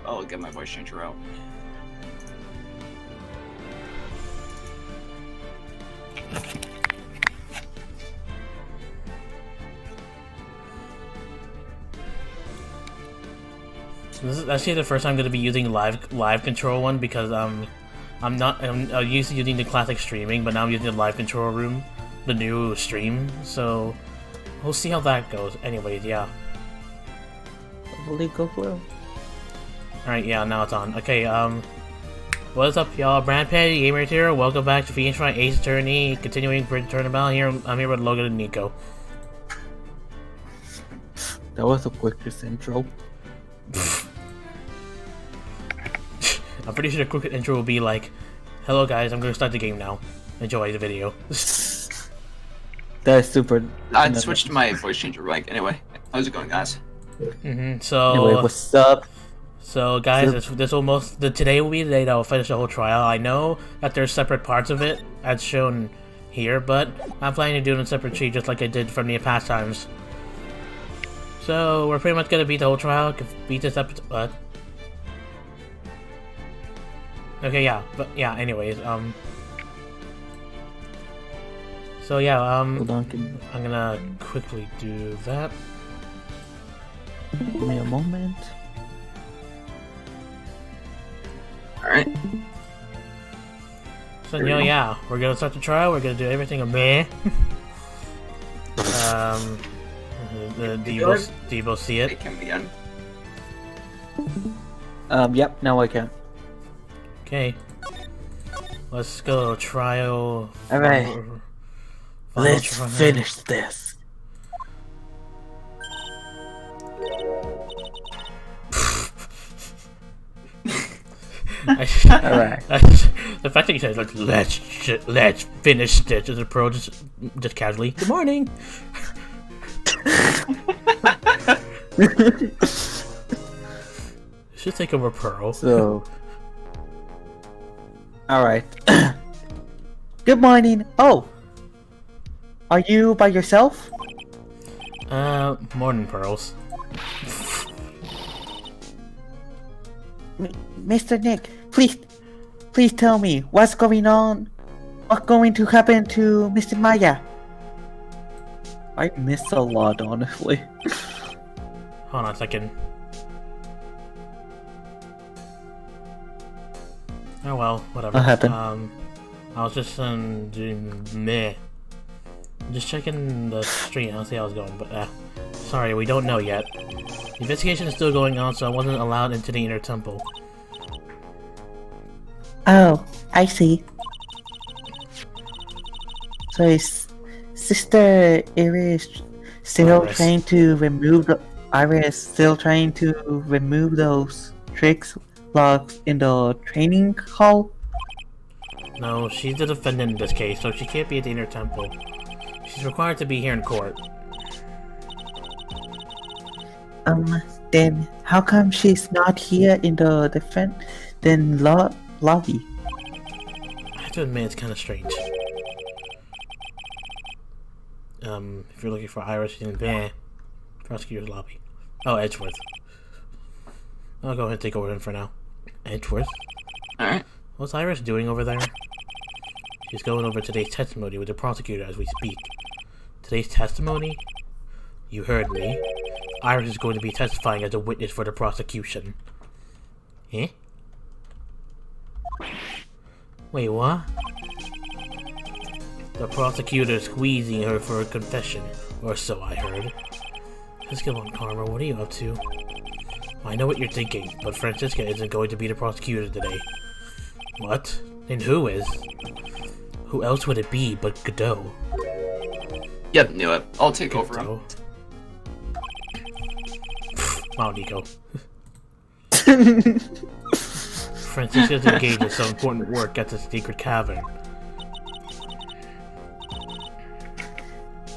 I'll get my voice changer out. This is actually the first time I'm going to be using live control one because I'm used to using the classic streaming, but now I'm using the live control room, the new stream. So we'll see how that goes. Anyways, yeah. Hopefully go well. Alright, yeah, now it's on. Okay, what's up, y'all? Brand Patty Gamer here. Welcome back to Phoenix Wright Ace Attorney, continuing for Turnabout. I'm here with Logan and Nico. That was the quickest intro. I'm pretty sure the quick intro will be like, "Hello guys, I'm going to start the game now. Enjoy the video." That's super. I switched to my voice changer mic. Anyway, how's it going, guys? So anyway, what's up? So guys, today will be the day that I'll finish the whole trial. I know that there's separate parts of it as shown here, but I'm planning to do it in a separate sheet just like I did from the past times. So we're pretty much gonna beat the whole trial, beat this episode. Okay, yeah, but yeah. Anyways, So yeah, Hold on, I'm gonna quickly do that. give me a moment. Alright. So yeah, we're gonna start the trial. We're gonna do everything a meh. Debo see it. It can be done. Yep, now I can. Okay. Let's go trial. Alright. Let's trial. finish this. Alright. The fact that you said like let's finish this as a pro just casually. Good morning. Should take over Pearl. So. Alright. Good morning. Oh. Are you by yourself? Morning, Pearls. Mr. Nick, please tell me what's going on. What's going to happen to Mr. Maya? I missed a lot, honestly. Hold on a second. Oh well, whatever. What happened? I was just doing meh. Just checking the stream. I'll see how it's going, but sorry, we don't know yet. The investigation is still going on, so I wasn't allowed into the inner temple. Oh, I see. So is Sister Iris still trying to remove those tricks logs in the training hall? No, she's the defendant in this case, so she can't be at the inner temple. She's required to be here in court. Then how come she's not here in the lobby? I have to admit, it's kind of strange. If you're looking for Iris, she's in prosecutor's lobby. Oh, Edgeworth. I'll go ahead and take over him for now. Edgeworth? Alright. What's Iris doing over there? She's going over today's testimony with the prosecutor as we speak. Today's testimony? You heard me. Iris is going to be testifying as a witness for the prosecution. Eh? Wait, what? The prosecutor squeezing her for a confession, or so I heard. Let's go on, Karma. What are you up to? I know what you're thinking, but Francisca isn't going to be the prosecutor today. What? Then who is? Who else would it be but Godot? Yep, knew it. I'll take over him. Wow, Nico. Francisca's engaged in some important work at the secret cavern.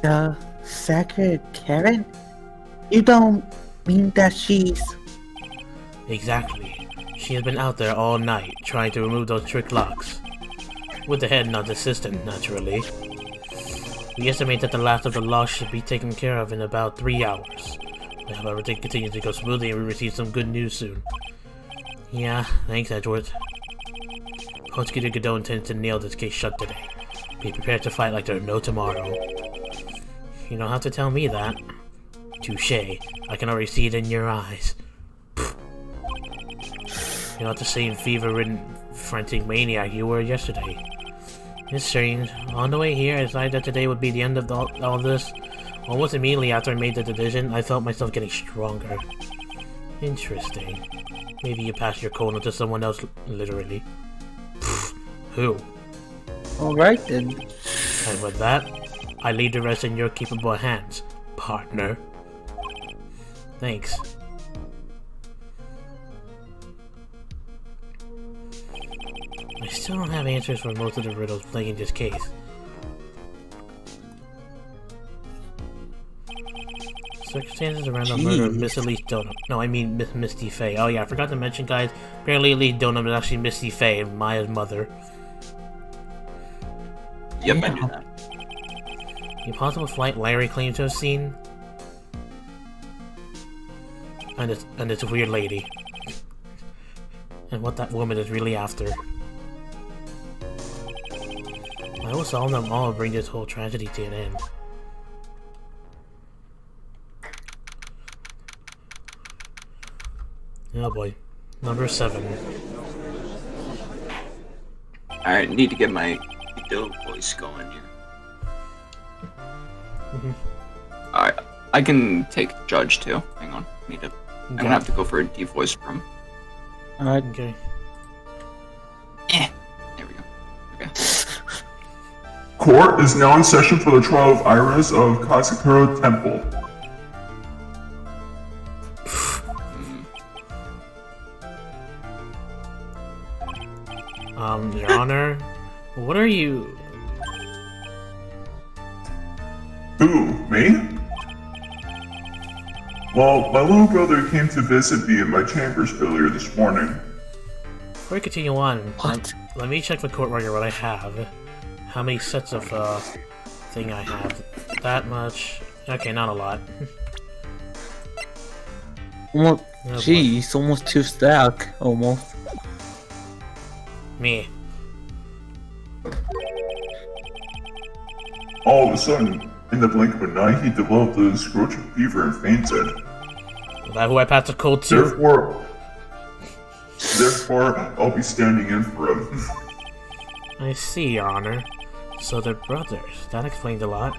The sacred cavern? You don't mean that she's... Exactly. She has been out there all night, trying to remove those trick locks. With the head nud's assistant, naturally. We estimate that the last of the locks should be taken care of in about 3 hours. If everything continues to go smoothly and we receive some good news soon. Yeah, thanks, Edward. Prosecutor Godot intends to nail this case shut today. Be prepared to fight like there's no tomorrow. You don't have to tell me that. Touché. I can already see it in your eyes. Pfft. You're not the same fever-ridden, frantic maniac you were yesterday. It's strange. On the way here, I decided that today would be the end of all this. Almost immediately after I made the decision, I felt myself getting stronger. Interesting. Maybe you passed your cold to someone else, literally. Pfft. Who? Alright then. And with that, I leave the rest in your capable hands, partner. Thanks. I still don't have answers for most of the riddles plaguing this case. Circumstances around the murder of Miss Elise Donut. No, I mean Miss Misty Faye. Oh yeah, I forgot to mention, guys. Apparently Elise Donut is actually Misty Faye, Maya's mother. Yep, I knew that. The impossible flight Larry claims to have seen. And it's a weird lady. And what that woman is really after. I will solve them all and bring this whole tragedy to an end. Oh boy. Number 7. I need to get my dope voice going here. Alright, I can take Judge too. Hang on, I'm gonna have to go for a deep voice for him. Alright. Okay. There we go. Okay. Court is now in session for the trial of Iris of Kazakura Temple. Your Honor, what are you... Who, me? Well, my little brother came to visit me in my chambers earlier this morning. Before we continue on, What? let me check the court record what I have. How many sets of, thing I have. That much. Okay, not a lot. Well, Oh, jeez, almost 2 stack, almost. Me. All of a sudden, in the blink of an eye, he developed a scrotum fever and fainted. Is that who I passed the code to? Therefore, I'll be standing in for him. I see, Your Honor. So they're brothers. That explains a lot.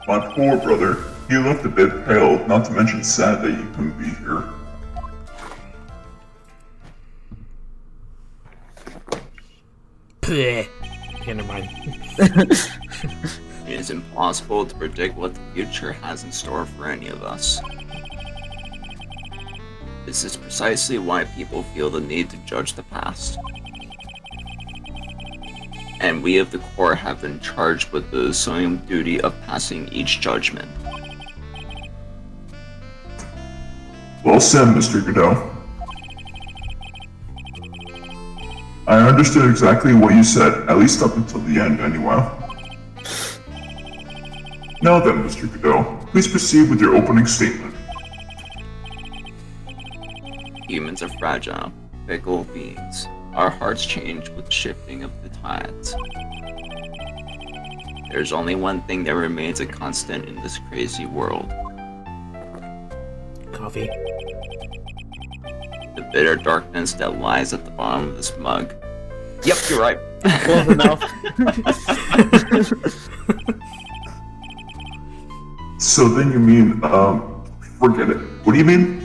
My poor brother, he looked a bit pale, not to mention sad that he couldn't be here. Bleh. Okay, never mind. It is impossible to predict what the future has in store for any of us. This is precisely why people feel the need to judge the past. And we of the court have been charged with the solemn duty of passing each judgment. Well said, Mr. Godot. I understood exactly what you said, at least up until the end, anyway. Now then, Mr. Godot, please proceed with your opening statement. Humans are fragile, fickle beings. Our hearts change with the shifting of the tides. There's only one thing that remains a constant in this crazy world. Coffee. The bitter darkness that lies at the bottom of this mug. Yep, you're right. Close enough. So then you mean, forget it. What do you mean?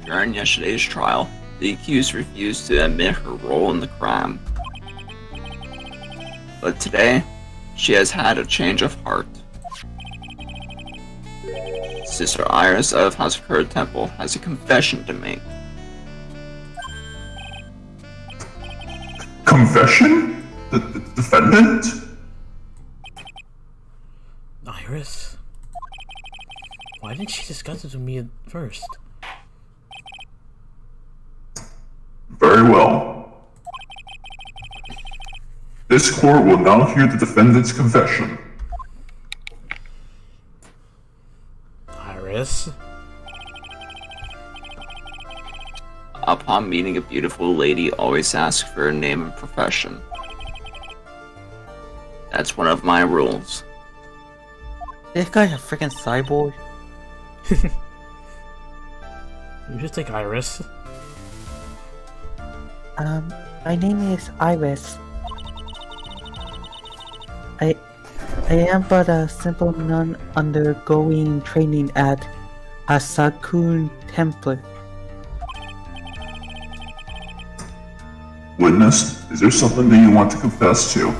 During yesterday's trial, the accused refused to admit her role in the crime. But today, she has had a change of heart. Sister Iris of Hazakura Temple has a confession to make. Confession? The defendant? Iris? Why didn't she discuss this with me at first? Very well. This court will now hear the defendant's confession. Iris? Iris. Upon meeting a beautiful lady, always ask for her name and profession. That's one of my rules. This guy's a freaking cyborg. You should take Iris. My name is Iris. I am but a simple nun undergoing training at Asakun Temple. Witness, is there something that you want to confess to?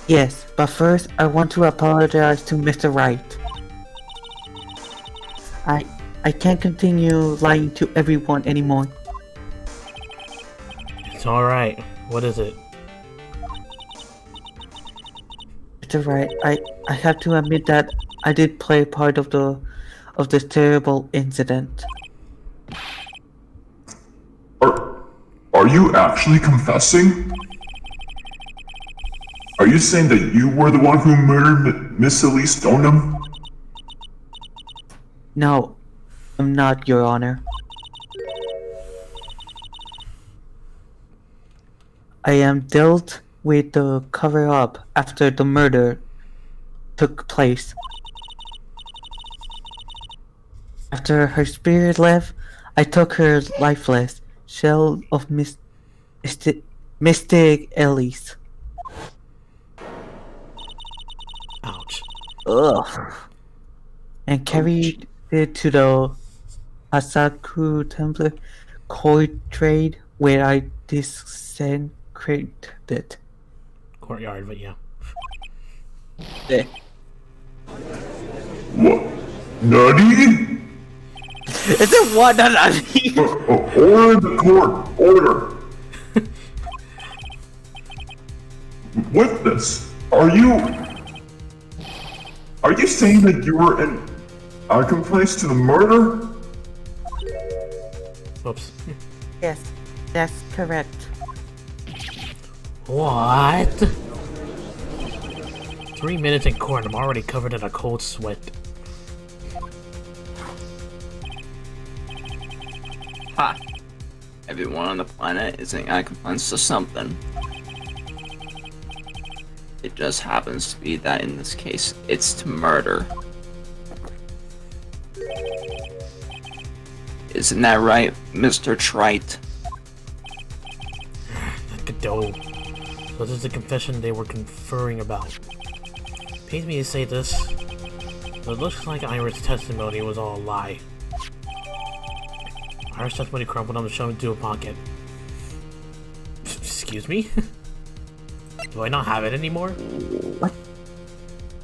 Yes, but first I want to apologize to Mr. Wright. I can't continue lying to everyone anymore. It's alright. What is it? Mr. Wright, I have to admit that I did play part of this terrible incident. Are you actually confessing? Are you saying that you were the one who murdered Miss Elise Stoneham? No, I'm not, Your Honor. I am dealt with the cover-up after the murder took place. After her spirit left, I took her lifeless shell of Mystic Elise. Ouch. Ugh. And carried it to the Asaku Temple Courtyard where I desecrated. Courtyard, but yeah. What? Nutty? Is it what? Order in the court! Order! Witness, are you saying that you were in accomplice to the murder? Oops. Yes, that's correct. What? 3 minutes in court, I'm already covered in a cold sweat. Ha! Everyone on the planet is in accomplice to something. It just happens to be that in this case, it's to murder. Isn't that right, Mr. Trite? Godot. So this is the confession they were conferring about. Pains me to say this, but it looks like Iris' testimony was all a lie. Iris' testimony crumpled on the shelf into a pocket. Excuse me? Do I not have it anymore? What?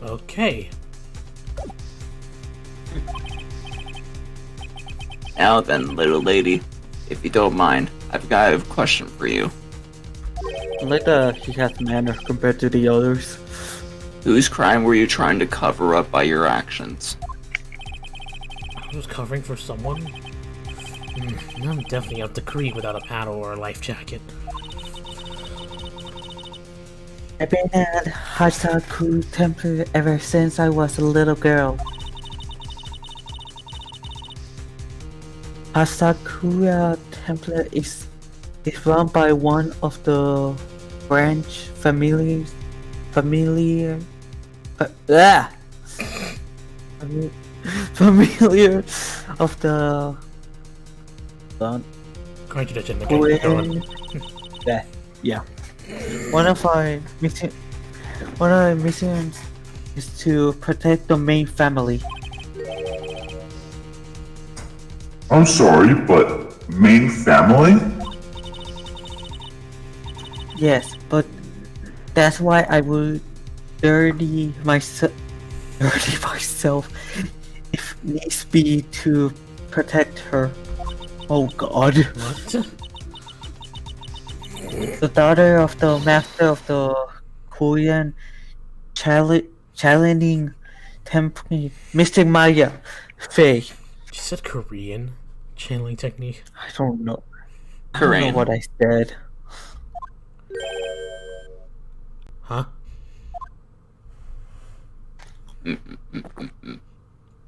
Okay. Now then, little lady, if you don't mind, I've got a question for you. I like that he has manners compared to the others. Whose crime were you trying to cover up by your actions? I was covering for someone? I'm definitely out the creek without a paddle or a life jacket. I've been at Hasaku Temple ever since I was a little girl. Asakura Temple is run by one of the branch familiar of the Contradiction. yeah. One of our missions is to protect the main family. I'm sorry, but main family? Yes, but that's why I would dirty myself if needs be to protect her. Oh God. What? The daughter of the master of the Korean challenging temple, Mystic Maya, Faye. She said Korean channeling technique. I don't know. I Korean. don't know what I said. Huh?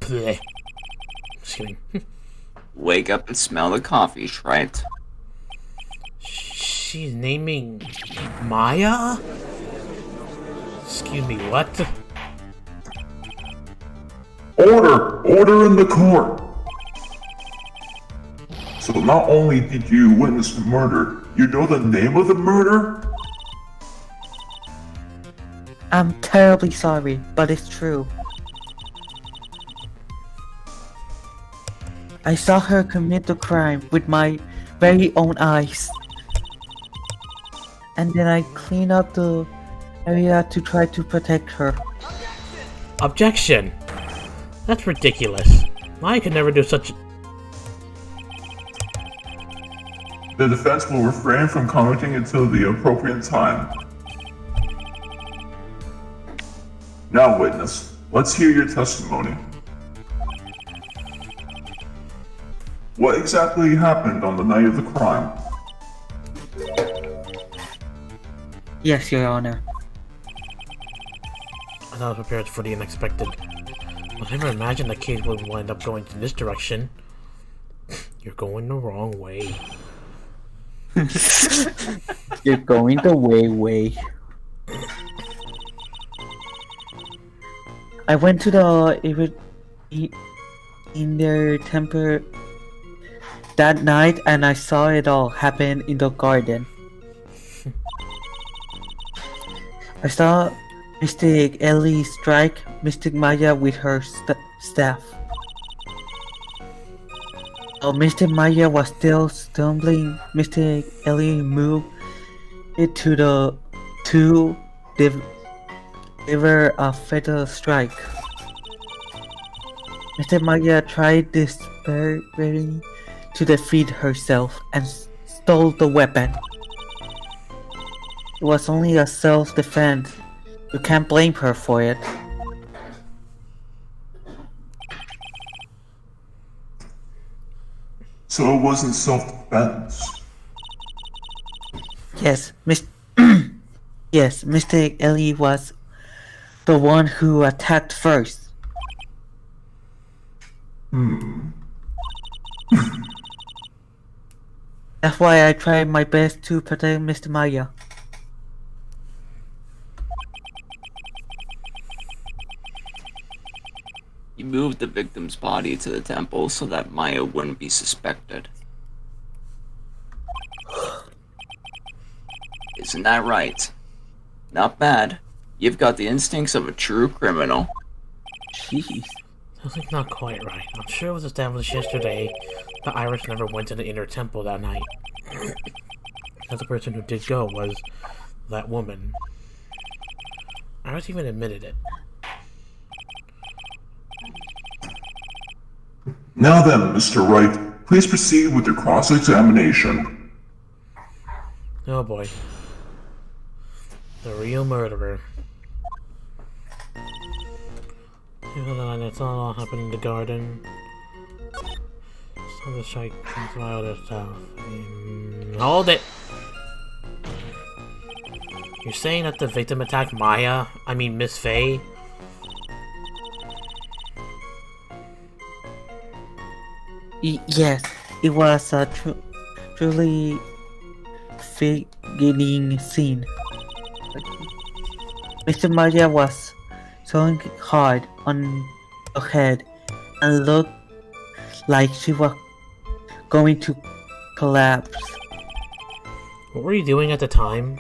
Bleh. Just kidding. Wake up and smell the coffee, Wright. She's naming Maya? Excuse me, what? Order! Order in the court! So not only did you witness the murder, you know the name of the murder? I'm terribly sorry, but it's true. I saw her commit the crime with my very own eyes. And then I cleaned up the area to try to protect her. Objection! That's ridiculous. I could never do such. The defense will refrain from commenting until the appropriate time. Now, witness, let's hear your testimony. What exactly happened on the night of the crime? Yes, Your Honor. I was prepared for the unexpected. I never imagined the case would wind up going in this direction. You're going the wrong way. You're going the way. I went to the in their temple that night and I saw it all happen in the garden. I saw Mystic Ellie strike Mystic Maya with her staff. While Mystic Maya was still stumbling, Mystic Ellie moved it to the two deliver a fatal strike. Mystic Maya tried desperately to defeat herself and stole the weapon. It was only a self-defense. You can't blame her for it. So it wasn't self-defense. Yes, yes, Mystic Ellie was the one who attacked first. That's why I tried my best to protect Mr. Maya. You moved the victim's body to the temple so that Maya wouldn't be suspected. Isn't that right? Not bad. You've got the instincts of a true criminal. Jeez. Something's not quite right. I'm sure it was established yesterday that Iris never went to the inner temple that night. That the person who did go was that woman. Iris even admitted it. Now then, Mr. Wright, please proceed with your cross-examination. Oh boy. The real murderer. It's all happened in the garden. So the strike and my other stuff. Hold it! You're saying that the victim attacked Maya? I mean Miss Faye? Yes, it was a truly beginning scene. Mr. Maya was throwing hard on her head and looked like she was going to collapse. What were you doing at the time?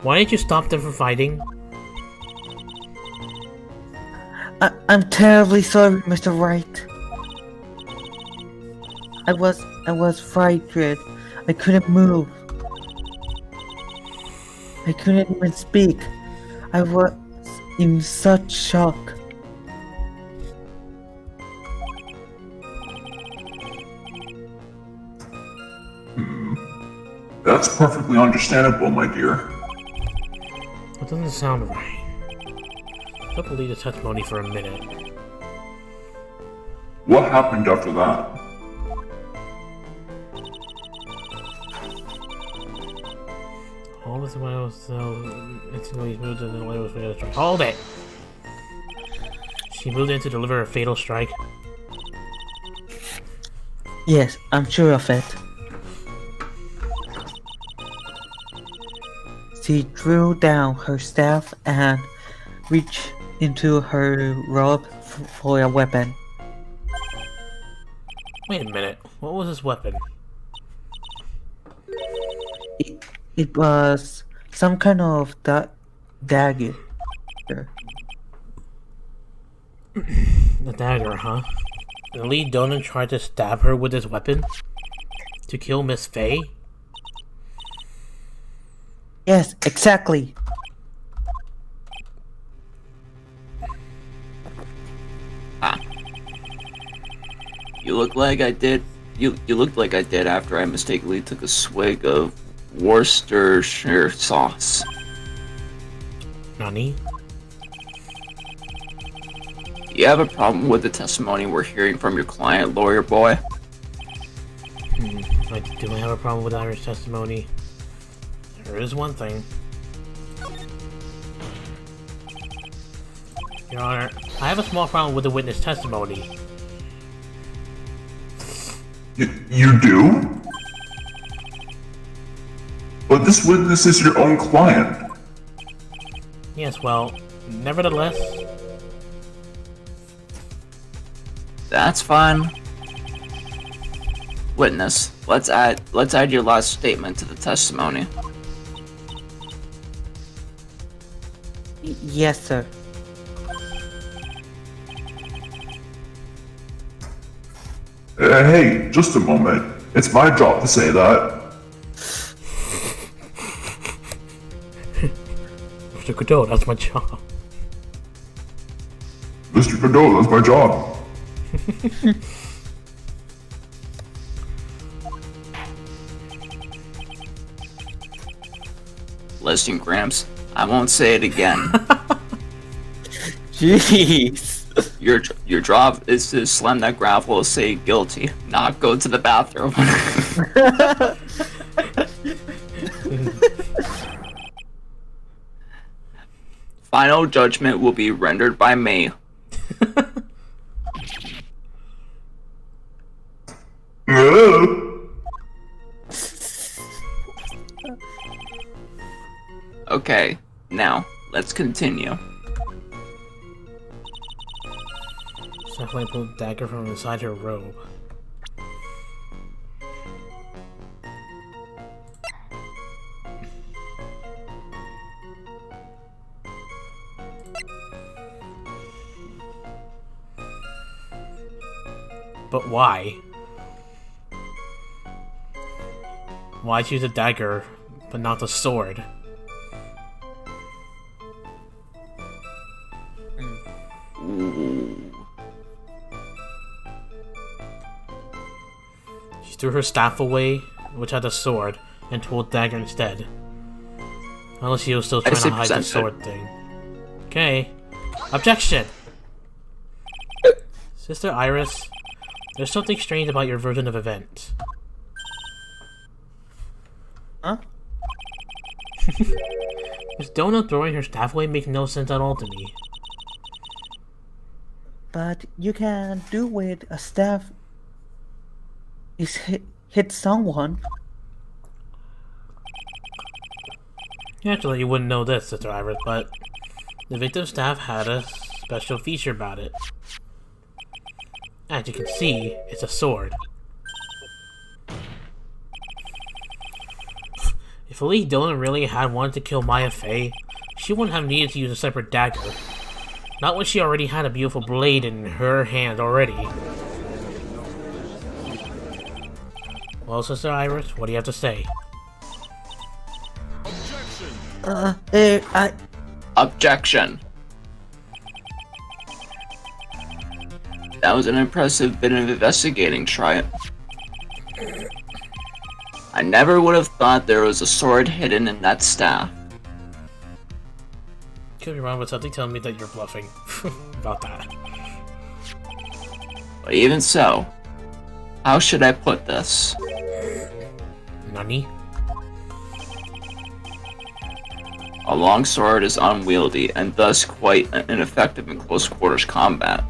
Why didn't you stop them from fighting? I'm terribly sorry, Mr. Wright. I was frightened. I couldn't move. I couldn't even speak. I was in such shock. That's perfectly understandable, my dear. That doesn't sound right. Don't believe the testimony for a minute. What happened after that? All this while, so instantly moved to the way fatal strike. Hold it! She moved in to deliver a fatal strike. Yes, I'm sure of it. She drew down her staff and reached into her robe for a weapon. Wait a minute. What was this weapon? It was some kind of dagger. The dagger, huh? The lead donor tried to stab her with this weapon? To kill Miss Faye? Yes, exactly. You look like I did. You looked like I did after I mistakenly took a swig of Worcestershire sauce. Nani? You have a problem with the testimony we're hearing from your client, lawyer boy? Do I have a problem with Irish testimony? There is one thing. Your Honor, I have a small problem with the witness testimony. You do? But this witness is your own client. Yes, well, nevertheless... That's fine. Witness, let's add your last statement to the testimony. Yes, sir. Hey, just a moment. It's my job to say that. Mr. Godot, that's my job. Mr. Godot, that's my job. Listen, Gramps, I won't say it again. Jeez. Your job is to slam that gravel and say guilty, not go to the bathroom. Final judgment will be rendered by me. Okay, now, let's continue. Stephanie pulled a dagger from inside her robe. But why? Why choose a dagger, but not the sword? Ooh. She threw her staff away, which had a sword, and pulled dagger instead. Unless she was still trying to hide the sword thing. Okay. Objection! Sister Iris, there's something strange about your version of events. Huh? Miss Donut throwing her staff away makes no sense at all to me. But you can do with a staff is hit someone. Naturally, you wouldn't know this, Sister Iris, but the victim's staff had a special feature about it. As you can see, it's a sword. If Elite Dylan really had wanted to kill Maya Fey, she wouldn't have needed to use a separate dagger. Not when she already had a beautiful blade in her hand already. Well, Sister Iris, what do you have to say? Objection. That was an impressive bit of investigating, Wright. I never would have thought there was a sword hidden in that staff. Could be wrong, but something telling me that you're bluffing about that. But even so, how should I put this? Nani? A long sword is unwieldy and thus quite ineffective in close quarters combat.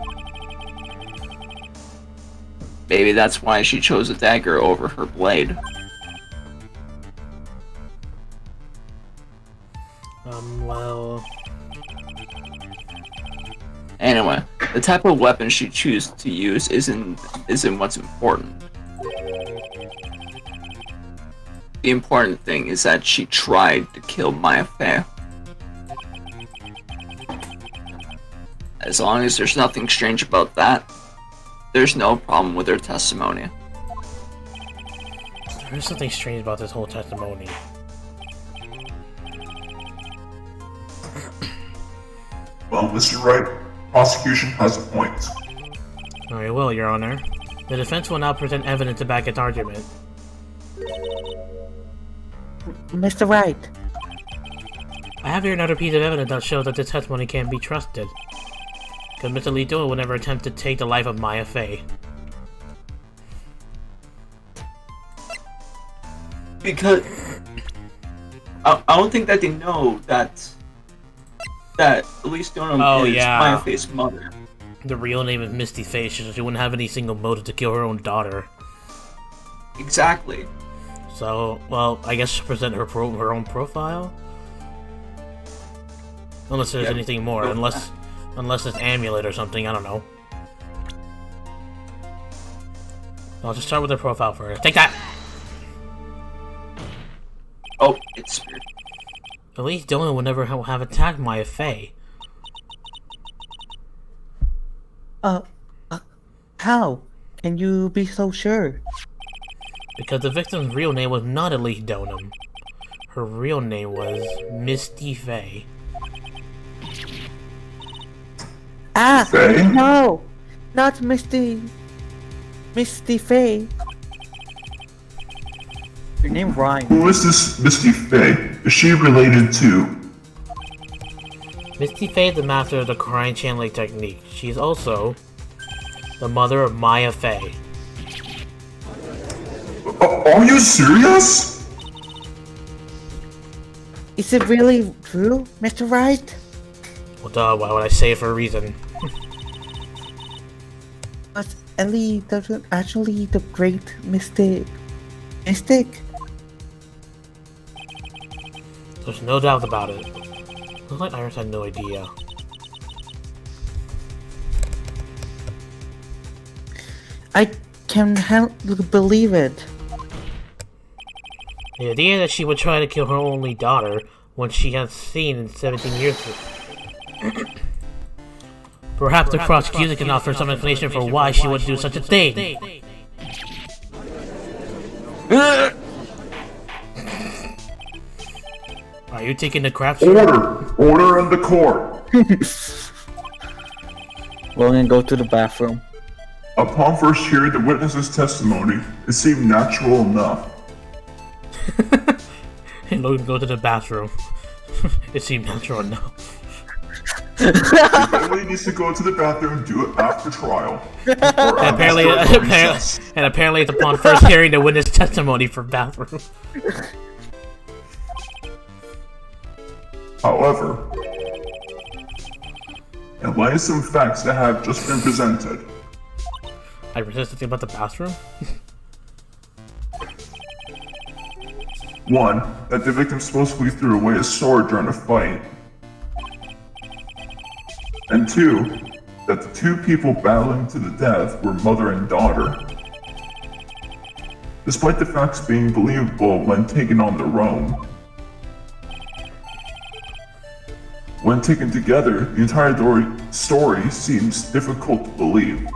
Maybe that's why she chose a dagger over her blade. Well... Anyway, the type of weapon she chooses to use isn't what's important. The important thing is that she tried to kill Maya Fey. As long as there's nothing strange about that, there's no problem with her testimony. There's something strange about this whole testimony. Well, Mr. Wright, prosecution has a point. Very well, Your Honor. The defense will now present evidence to back its argument. Mr. Wright, I have here another piece of evidence that shows that this testimony can't be trusted. Because Mr. Lee Doyle would never attempt to take the life of Maya Fey. Because I don't think that they know that Elise Stoneham is Maya Fey's mother. The real name is Misty Fey, so she wouldn't have any single motive to kill her own daughter. Exactly. So, well, I guess she'll present her own profile? Unless there's anything more, unless it's amulet or something, I don't know. I'll just start with her profile first. Take that! Oh, it's spirit. At least Dylan would never have attacked Maya Fey. How can you be so sure? Because the victim's real name was not Elise Donham. Her real name was Misty Fey. Ah, Fey? no! Not Misty Fey. Your name rhymes. Who is this Misty Fey? Is she related to? Misty Fey is the master of the crying channeling technique. She is also the mother of Maya Fey. Are you serious? Is it really true, Mr. Wright? Well, duh, why would I say it for a reason? But Ellie doesn't actually the great mystic. There's no doubt about it. Looks like Iris had no idea. I can't believe it. The idea that she would try to kill her only daughter when she has seen in 17 years. Perhaps the prosecutor can offer some explanation for why she would do such a thing. Are you taking the crap? Order in the court. We're gonna go to the bathroom. Upon first hearing the witness's testimony, it seemed natural enough. Hey, Logan, go to the bathroom. It seemed natural enough. If anybody needs to go to the bathroom, do it after trial. And apparently it's upon first hearing the witness testimony for bathroom. However, in light of some facts that have just been presented, I resist something about the bathroom? one, that the victim supposedly threw away a sword during a fight, and two, that the two people battling to the death were mother and daughter. Despite the facts being believable when taken on their own, when taken together, the entire story seems difficult to believe.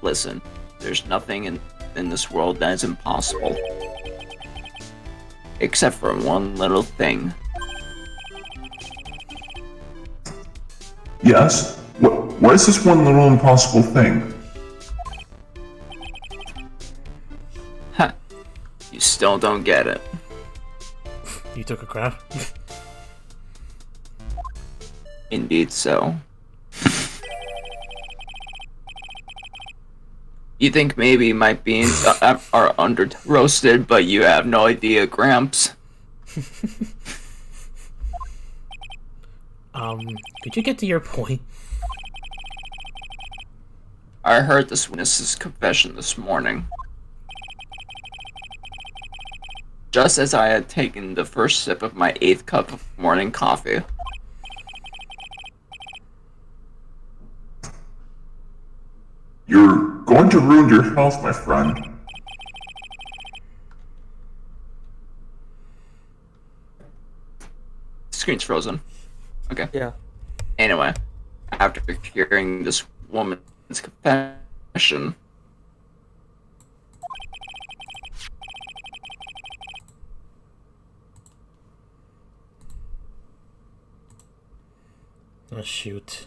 Listen, there's nothing in this world that is impossible. Except for one little thing. Yes? What is this one little impossible thing? Ha! You still don't get it. You took a crap? Indeed so. You think maybe my beans are under roasted, but you have no idea, Gramps. Could you get to your point? I heard this witness's confession this morning. Just as I had taken the first sip of my 8th cup of morning coffee. You're going to ruin your health, my friend. Screen's frozen. Okay. Yeah. Anyway, after hearing this woman's confession, Oh, shoot.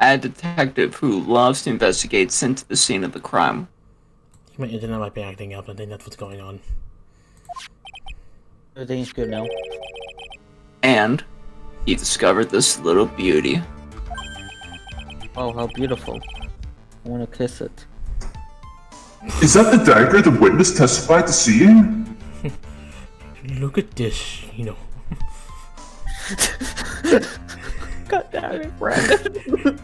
a detective who loves to investigate sent to the scene of the crime. My internet might be acting up. I think that's what's going on. Everything's good now. And he discovered this little beauty. Oh, how beautiful. I want to kiss it. Is that the dagger the witness testified to seeing? Look at this, you know. God damn it, Brandon.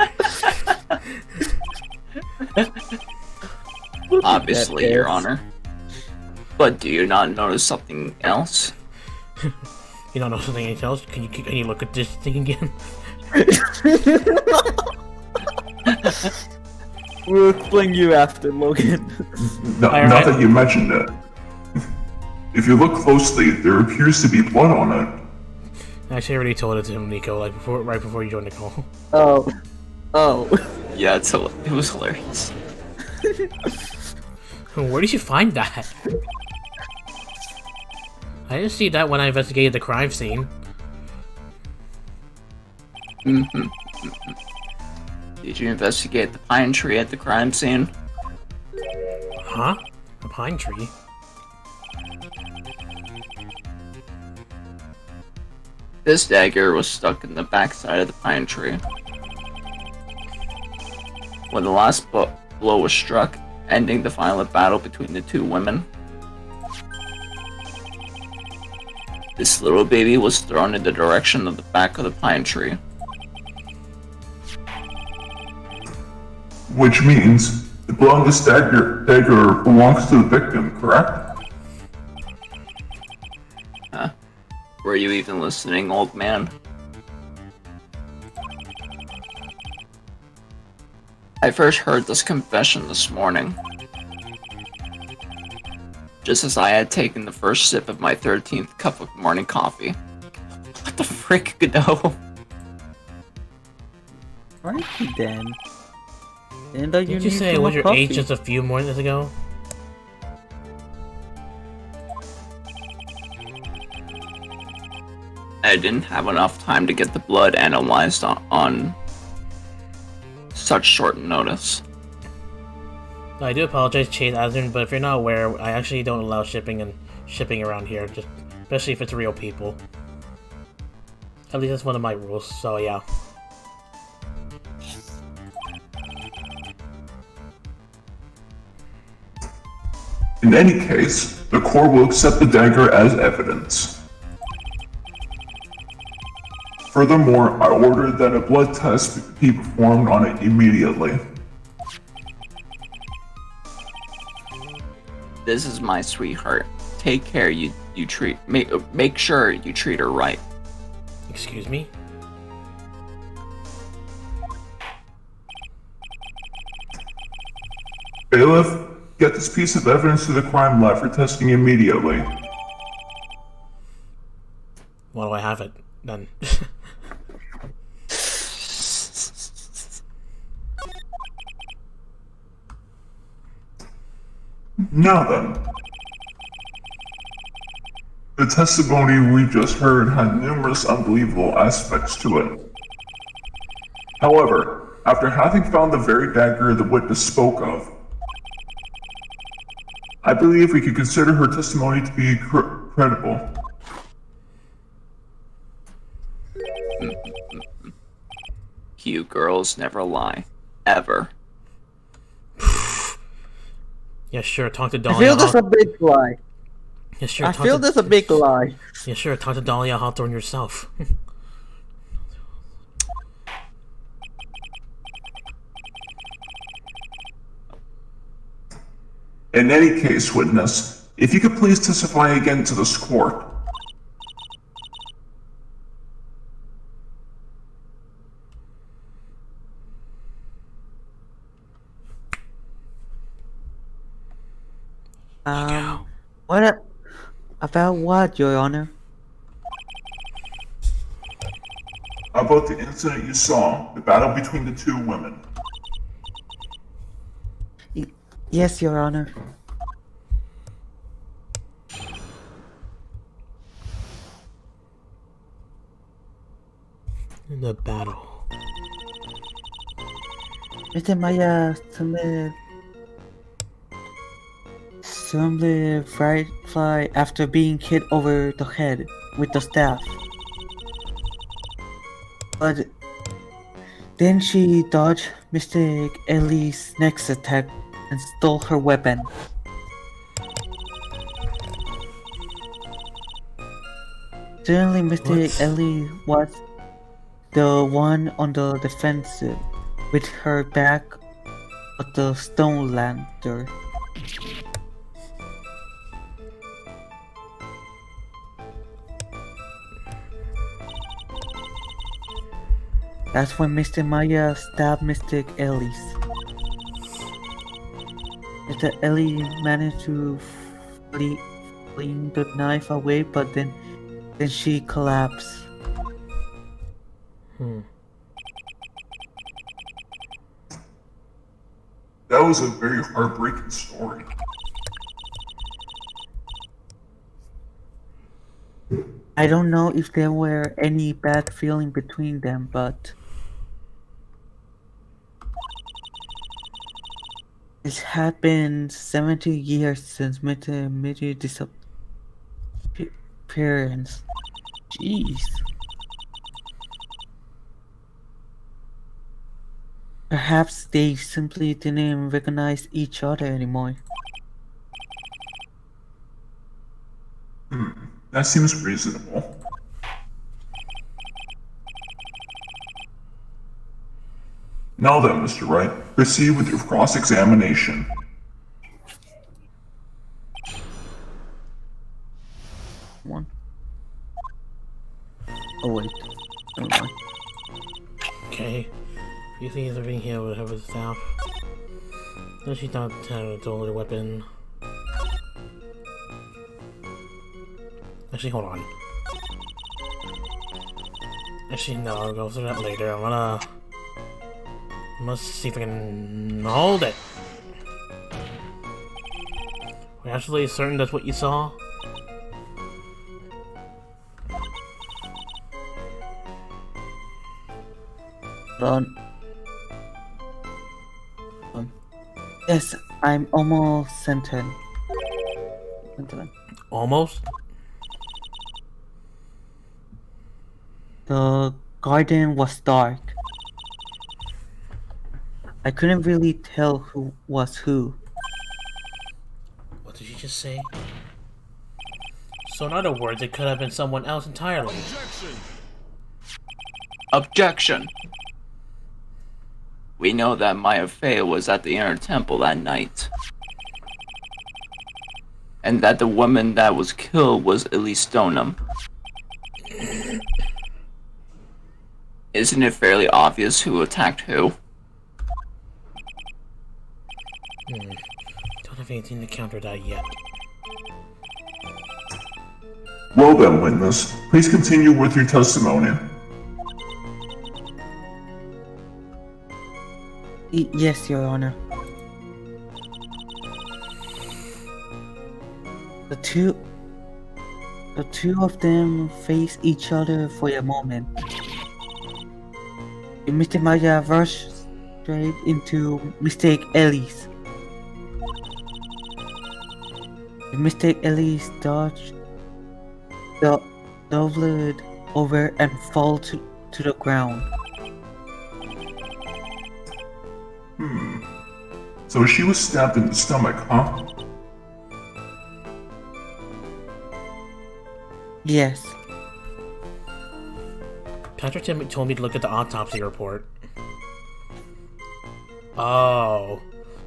Obviously, Your Honor. But do you not notice something else? You don't know something else? Can you look at this thing again? We'll explain you after, Logan. No, now that you mentioned it. If you look closely, there appears to be blood on it. Actually, I already told it to him, Nico, like right before you joined the call. Oh. Yeah, it was hilarious. Where did you find that? I didn't see that when I investigated the crime scene. Did you investigate the pine tree at the crime scene? Huh? A pine tree? This dagger was stuck in the backside of the pine tree. When the last blow was struck, ending the violent battle between the two women, this little baby was thrown in the direction of the back of the pine tree. Which means the blow on this dagger belongs to the victim, correct? Huh? Were you even listening, old man? I first heard this confession this morning. Just as I had taken the first sip of my 13th cup of morning coffee. What the frick, Godot? Righty then. And Did you say it was your age just a few mornings ago? I didn't have enough time to get the blood analyzed on such short notice. I do apologize, Chase Azrin, but if you're not aware, I actually don't allow shipping around here, just especially if it's real people. At least that's one of my rules, so yeah. In any case, the court will accept the dagger as evidence. Furthermore, I order that a blood test be performed on it immediately. This is my sweetheart. Take care you treat make sure you treat her right. Excuse me? Bailiff, get this piece of evidence to the crime lab for testing immediately. Why do I have it, then? Now then. The testimony we just heard had numerous unbelievable aspects to it. However, after having found the very dagger the witness spoke of, I believe we could consider her testimony to be credible. You girls never lie. ever. Yeah, sure, talk to I Dahlia. feel this a big lie. Yeah, sure, I feel this a big lie. Yeah, sure, talk to Dahlia Hawthorne yourself. In any case, witness, if you could please testify again to this court. About what, Your Honor? About the incident you saw, the battle between the two women. Yes, Your Honor. In the battle. Mr. Maya suddenly Wright fly after being hit over the head with the staff. But then she dodged Mr. Ellie's next attack and stole her weapon. Suddenly, Mr. Ellie was the one on the defensive, with her back at the stone lantern. That's when Mr. Maya stabbed Mr. Ellis. Mr. Ellie managed to fling the knife away, but then she collapsed. That was a very heartbreaking story. I don't know if there were any bad feeling between them, but it had been 70 years since Mr. Middy's disappearance. Jeez. Perhaps they simply didn't recognize each other anymore. That seems reasonable. Now then, Mr. Wright, proceed with your cross-examination. One. Oh wait. Never mind. Okay. You think he's being here with her staff? No, she's not told her weapon. Actually, hold on. Actually, no, I'll go through that later. I'm gonna see if I can hold it. Are you absolutely certain that's what you saw? Yes, I'm almost certain. Almost? The garden was dark. I couldn't really tell who was who. What did you just say? So in other words, it could have been someone else entirely. Objection! We know that Maya Fey was at the Inner Temple that night. And that the woman that was killed was Elise Stoneham. Isn't it fairly obvious who attacked who? Don't have anything to counter that yet. Well then, witness, please continue with your testimony. Yes, Your Honor. The two of them faced each other for a moment. Mr. Maya rushed straight into Mr. Ellis. Mr. Ellis dodged, doubled over and fell to the ground. So she was stabbed in the stomach, huh? Yes. Patrick told me to look at the autopsy report. Oh,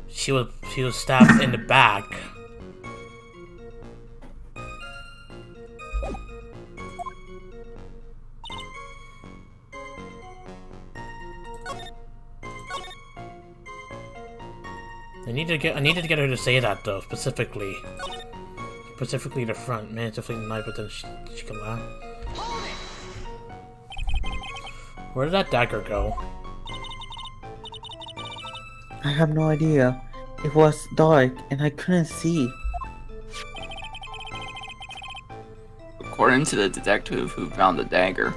she was stabbed in the back. I needed to get her to say that though, specifically the front. Man, it's a fleeting knife, but then she can laugh. Where did that dagger go? I have no idea. It was dark and I couldn't see. According to the detective who found the dagger,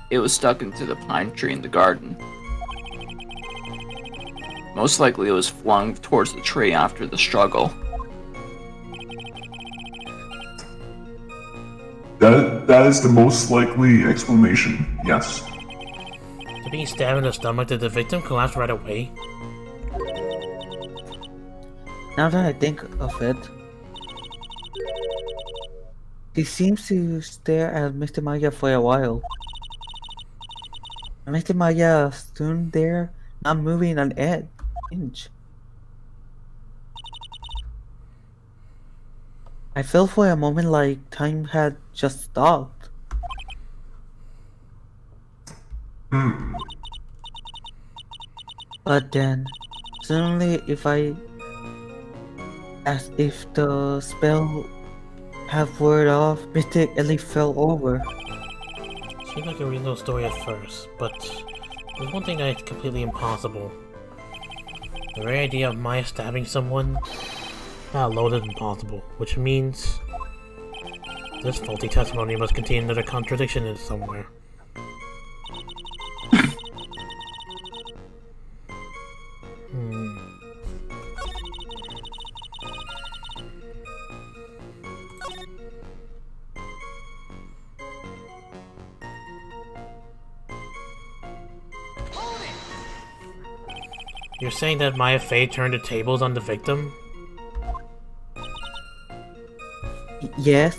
it was stuck into the pine tree in the garden. Most likely it was flung towards the tree after the struggle. That is the most likely explanation, yes. To being stabbed in the stomach, did the victim collapse right away? Now that I think of it, he seems to stare at Mr. Maya for a while. Mr. Maya stood there, not moving an inch. I felt for a moment like time had just stopped. But then, suddenly, as if the spell had wore off, Mr. Ellie fell over. Seemed like a reasonable story at first, but there's one thing that is completely impossible. The very idea of Maya stabbing someone, loaded impossible, which means this faulty testimony must contain another contradiction in somewhere. You're saying that Maya Fey turned the tables on the victim? Yes.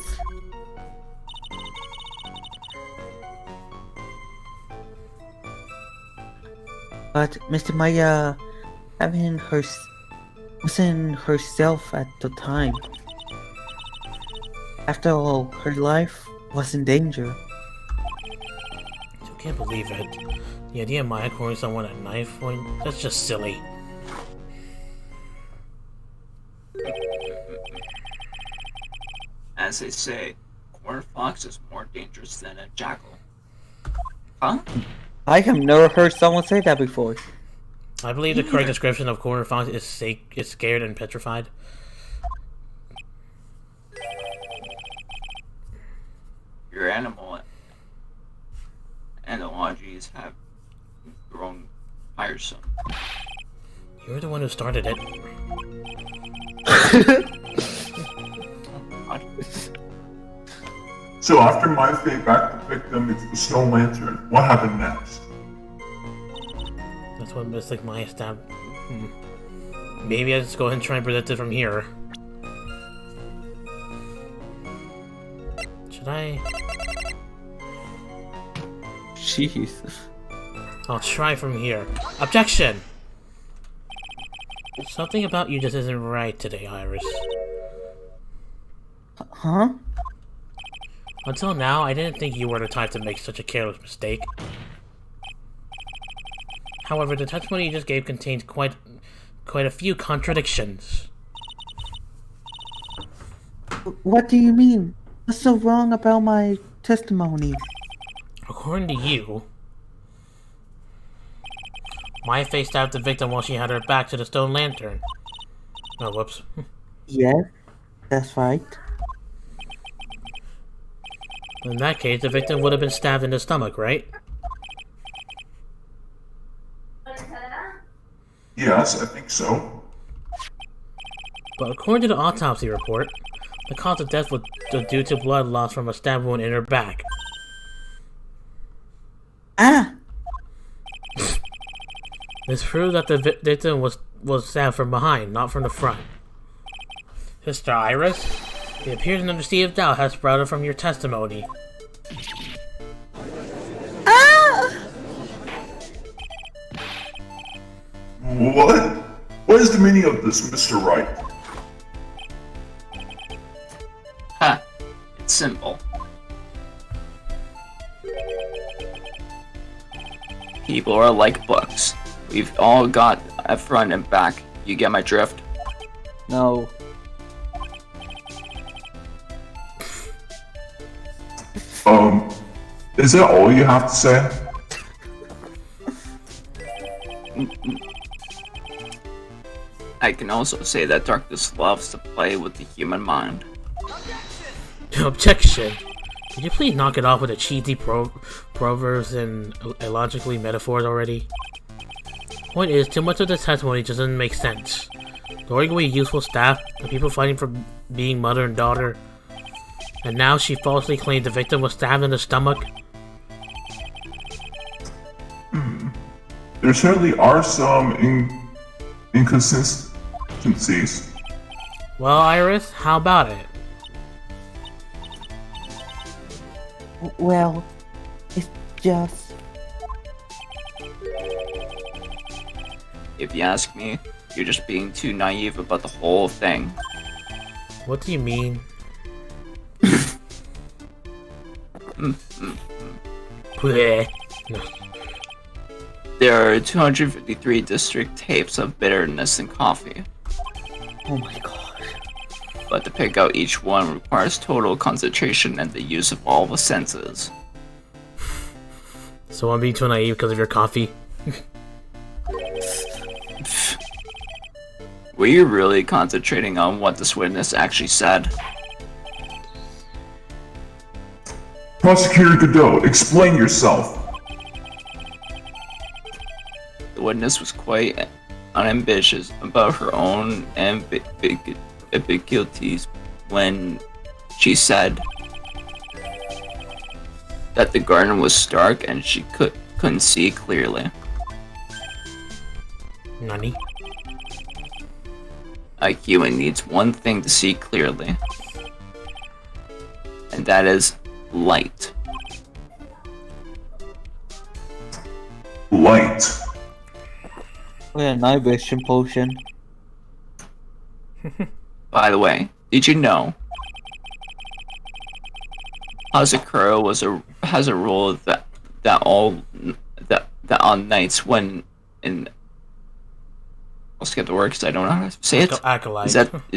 But Mr. Maya wasn't herself at the time. After all, her life was in danger. I can't believe it. The idea of Maya cornering someone at knife point, that's just silly. As they say, a corner fox is more dangerous than a jackal. Huh? I have never heard someone say that before. I believe the correct description of corner fox is scared and petrified. Your animal analogies have grown tiresome. You're the one who started it. So after Maya Fey backed the victim into the stone lantern, what happened next? That's what Mystic Maya stabbed. Maybe I just go ahead and try and predict it from here. Should I? Jeez. I'll try from here. Objection! Something about you just isn't right today, Iris. Huh? Until now, I didn't think you were the type to make such a careless mistake. However, the testimony you just gave contains quite a few contradictions. What do you mean? What's so wrong about my testimony? According to you, Maya Fey stabbed the victim while she had her back to the stone lantern. Oh, whoops. Yes, that's right. In that case, the victim would have been stabbed in the stomach, right? Yes, I think so. But according to the autopsy report, the cause of death was due to blood loss from a stab wound in her back. Ah! It's proved that the victim was stabbed from behind, not from the front. Sister Iris, it appears another seed of doubt has sprouted from your testimony. What? What is the meaning of this, Mr. Wright? Ha! It's simple. People are like books. We've all got a front and back. You get my drift? No. Is that all you have to say? I can also say that darkness loves to play with the human mind. Objection! Could you please knock it off with the cheesy proverbs and illogically metaphors already? Point is, too much of this testimony just doesn't make sense. Throwing away useful staff, the people fighting for being mother and daughter, and now she falsely claimed the victim was stabbed in the stomach. There certainly are some inconsistencies. Well, Iris, how about it? Well, it's just... If you ask me, you're just being too naive about the whole thing. What do you mean? Bleh. No. There are 253 distinct tapes of bitterness and coffee, Oh my gosh. but to pick out each one requires total concentration and the use of all the senses. So I'm being too naive because of your coffee? Were you really concentrating on what this witness actually said? Prosecutor Godot, explain yourself. The witness was quite unambitious about her own ambiguities when she said that the garden was dark and she couldn't see clearly. Nani? A human needs one thing to see clearly, and that is light. Light. We had a night vision potion. By the way, did you know Hazakura has a rule that on nights when in I'll skip the word because I don't know how to say it. Acolyte. Is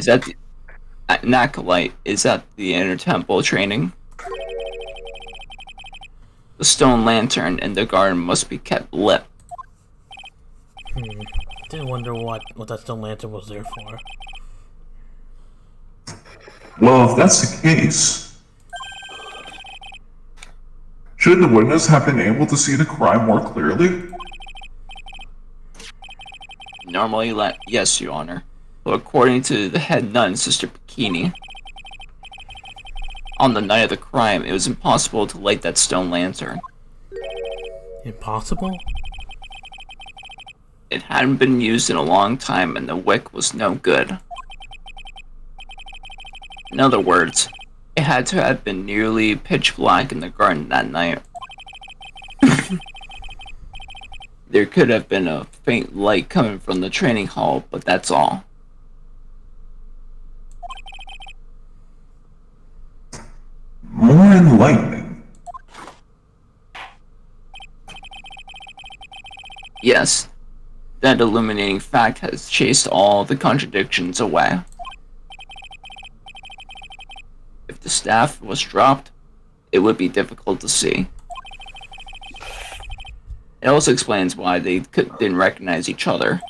that the an acolyte? Is that the inner temple training? The stone lantern in the garden must be kept lit. Didn't wonder what that stone lantern was there for. Well, if that's the case, should the witness have been able to see the crime more clearly? Normally, yes, Your Honor. But according to the head nun, Sister Bikini, on the night of the crime, it was impossible to light that stone lantern. Impossible? It hadn't been used in a long time and the wick was no good. In other words, it had to have been nearly pitch black in the garden that night. There could have been a faint light coming from the training hall, but that's all. More enlightening. Yes, that illuminating fact has chased all the contradictions away. If the staff was dropped, it would be difficult to see. It also explains why they didn't recognize each other.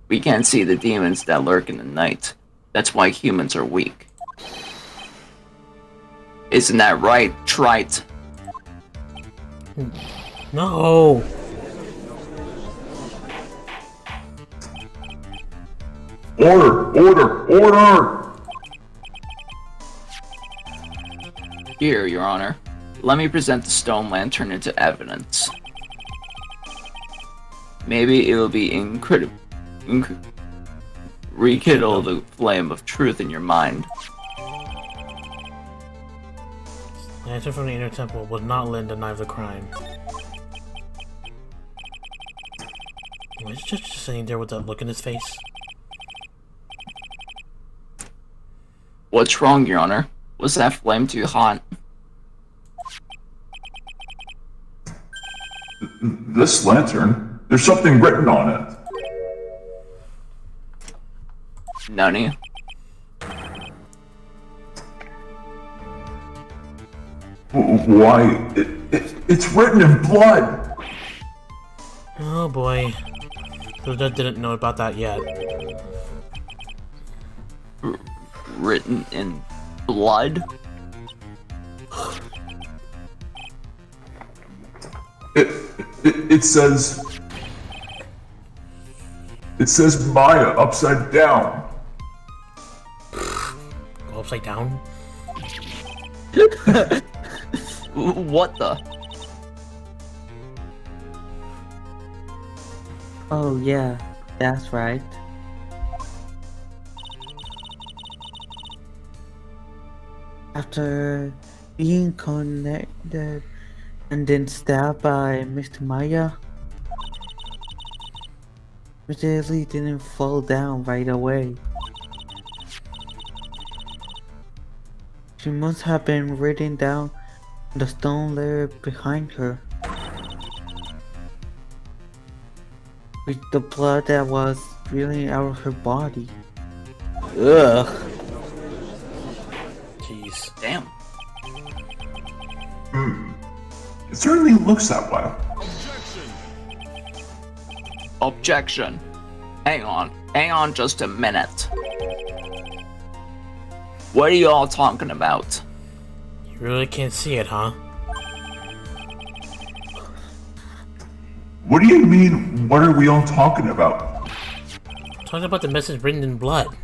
We can't see the demons that lurk in the night. That's why humans are weak. Isn't that right, Trite? No! Order! Order! Order! Here, Your Honor. Let me present the stone lantern into evidence. Maybe it will be rekindle the flame of truth in your mind. The answer from the inner temple was not lit to deny the crime. Was he just sitting there with that look in his face? What's wrong, Your Honor? Was that flame too hot? This lantern, there's something written on it. Nani? Why, it's written in blood. Oh boy. The dead didn't know about that yet. Written in blood? It says Maya upside down. Go upside down? What the? Oh yeah, that's right. After being connected and then stabbed by Mr. Maya, Mr. Leslie didn't fall down right away. She must have been written down on the stone layer behind her, with the blood that was spilling out of her body. Ugh. Jeez. Damn. It certainly looks that way. Objection. Hang on just a minute. What are you all talking about? You really can't see it, huh? What do you mean, what are we all talking about? Talking about the message written in blood.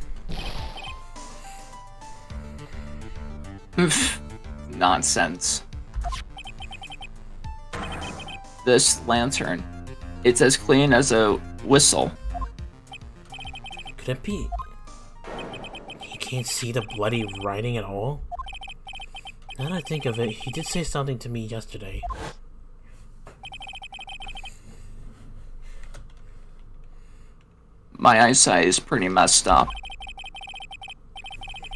Nonsense. This lantern, it's as clean as a whistle. Could it be? He can't see the bloody writing at all? Now that I think of it, he did say something to me yesterday. My eyesight is pretty messed up.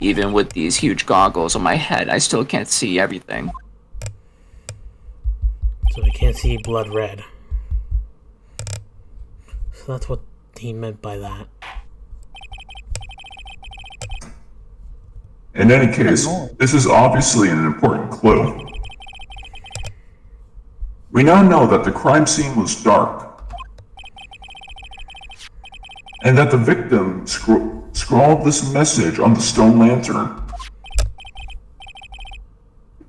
Even with these huge goggles on my head, I still can't see everything. So I can't see blood red. So that's what he meant by that. In any case, this is obviously an important clue. We now know that the crime scene was dark, and that the victim scrawled this message on the stone lantern.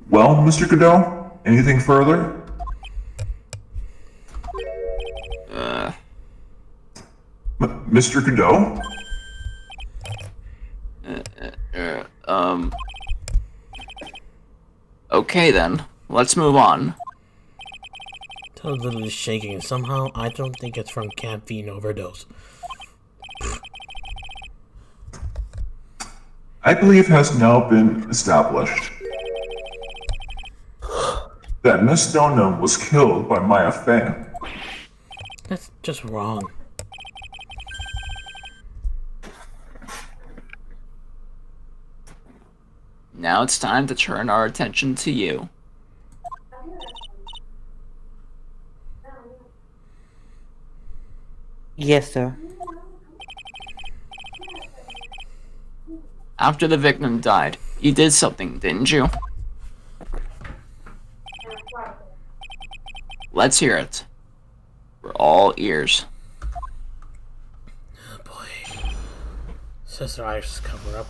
Well, Mr. Godot, anything further? Mr. Godot? Okay then, let's move on. Tail's literally shaking, and somehow I don't think it's from caffeine overdose. I believe has now been established that Miss Donum was killed by Maya Fey. That's just wrong. Now it's time to turn our attention to you. Yes, sir. After the victim died, you did something, didn't you? Let's hear it. We're all ears. Oh boy. Sister eyes cover up.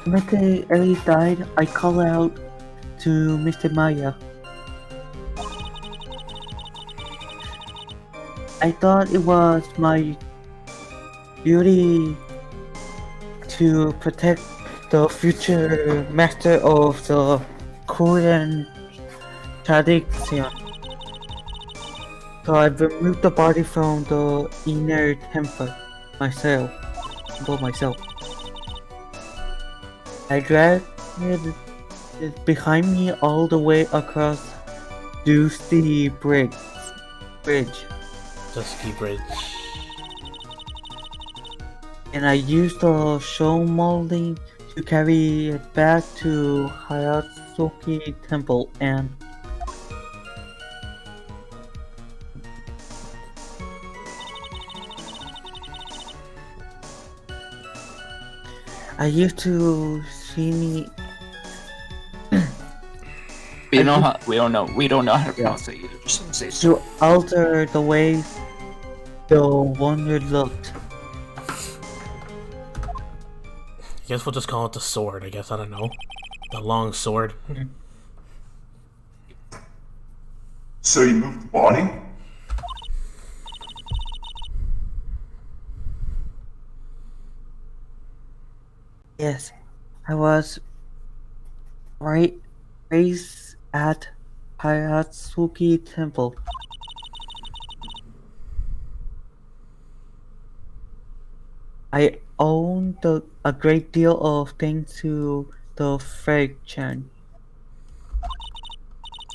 Mr. Ellie died, I call out to Mr. Maya. I thought it was my duty to protect the future master of the Korean tradition. So I removed the body from the inner temple myself. I dragged it behind me all the way across Dusty Bridge. Dusky Bridge. And I used the show molding to carry it back to Hayatsuki Temple and I used to see me. We don't know how to pronounce it either. Just say so. To alter the way the wonder looked. I guess we'll just call it the sword, I guess, I don't know. The long sword. So you moved the body? Yes, I was raised at Hayatsuki Temple. I owned a great deal of things to the Freg Chan.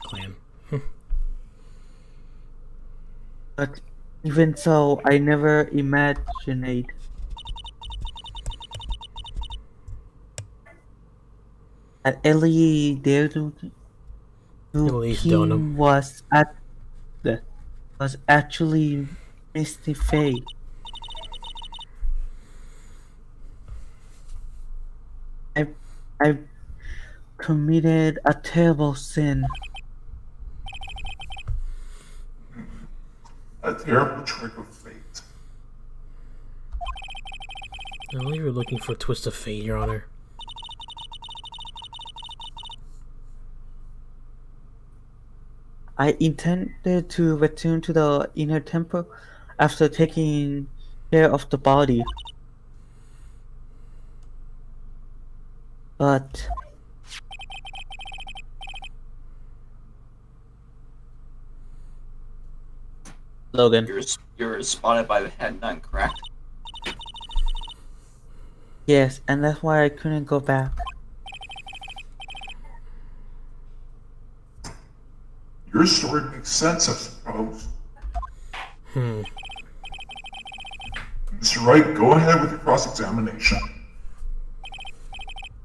Clan. But even so, I never imagined that Ellie Deodun was actually Misty Faye. I committed a terrible sin. A terrible trick of fate. I believe you're looking for a twist of fate, Your Honor. I intended to return to the inner temple after taking care of the body. But Logan. You're spotted by the head nun, correct? Yes, and that's why I couldn't go back. Your story makes sense, I suppose. Mr. Wright, go ahead with your cross-examination.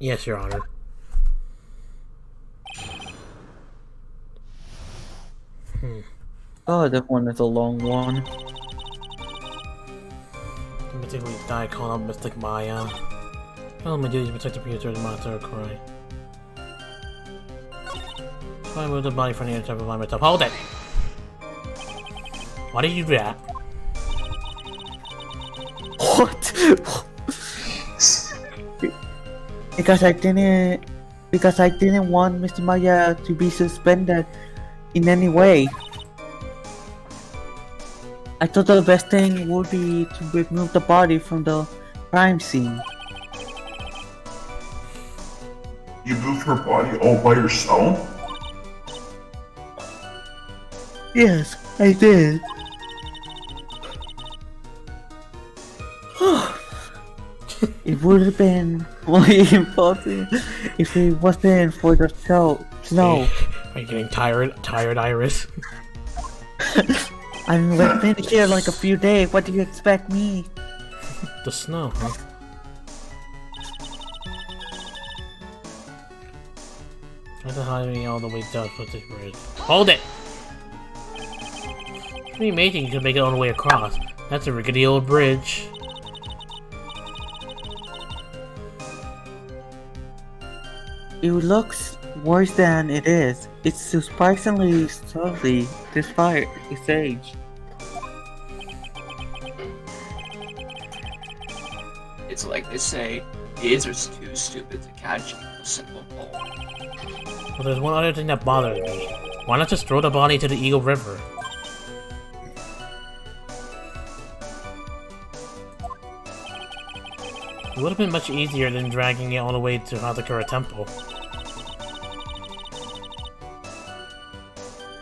Yes, Your Honor. Oh, that one is a long one. In particular, die calling out Mystic Maya. Oh, my duty to protect the producer of the monster cry. I moved the body from the inner temple by myself. Hold it! Why did you do that? What? Because I didn't want Mr. Maya to be suspended in any way. I thought the best thing would be to remove the body from the crime scene. You moved her body all by yourself? Yes, I did. It would have been really impossible if it wasn't for the snow. Are you getting tired, Iris? I've been here like a few days. What do you expect me? The snow, huh? What's hiding all the way down with this bridge? Hold it! It's pretty amazing you can make it all the way across. That's a rickety old bridge. It looks worse than it is. It's surprisingly sturdy despite its age. It's like they say, kids are too stupid to catch a simple pole. Well, there's one other thing that bothers me. Why not just throw the body to the Eagle River? It would have been much easier than dragging it all the way to Hazakura Temple.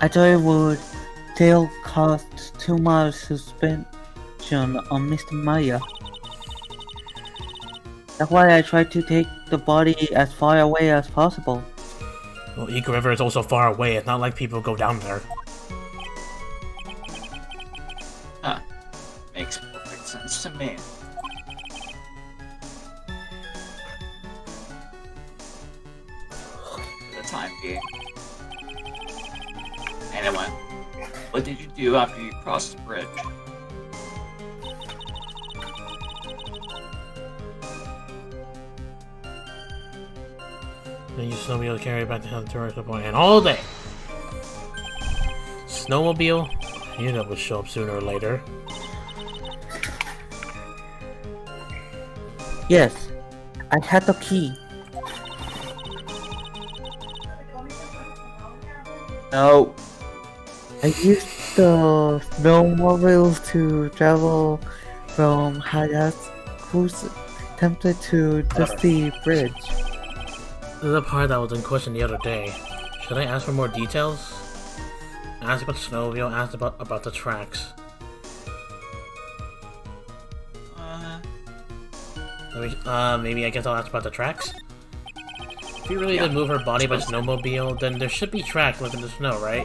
I thought it would still cost too much suspension on Mr. Maya. That's why I tried to take the body as far away as possible. Well, Eagle River is also far away. It's not like people go down there. Huh. Makes perfect sense to me. For the time being. Anyway, what did you do after you crossed the bridge? Then you snowmobile to carry back to the tourist point and all day. Snowmobile? You know it would show up sooner or later. Yes, I had the key. No. I used the snowmobiles to travel from Hayat Cruise tempted to Dusty Bridge. This is the part that was in question the other day. Should I ask for more details? Ask about the snowmobile, ask about the tracks. Maybe I guess I'll ask about the tracks? If you really did move her body by snowmobile, then there should be tracks left in the snow, right?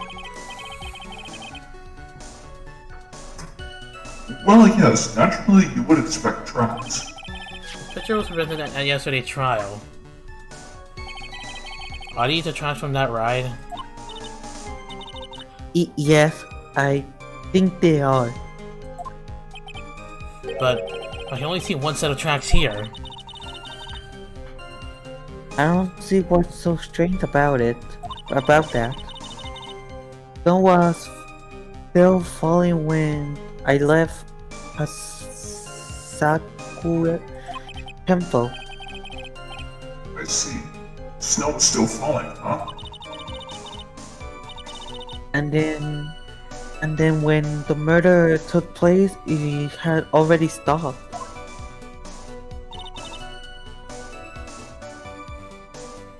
Well, yes, naturally you would expect tracks. The picture was presented at yesterday's trial. Are these the tracks from that ride? Yes, I think they are. But I can only see one set of tracks here. I don't see what's so strange about that. Snow was still falling when I left a Sakura temple. I see. Snow is still falling, huh? And then when the murder took place, it had already stopped.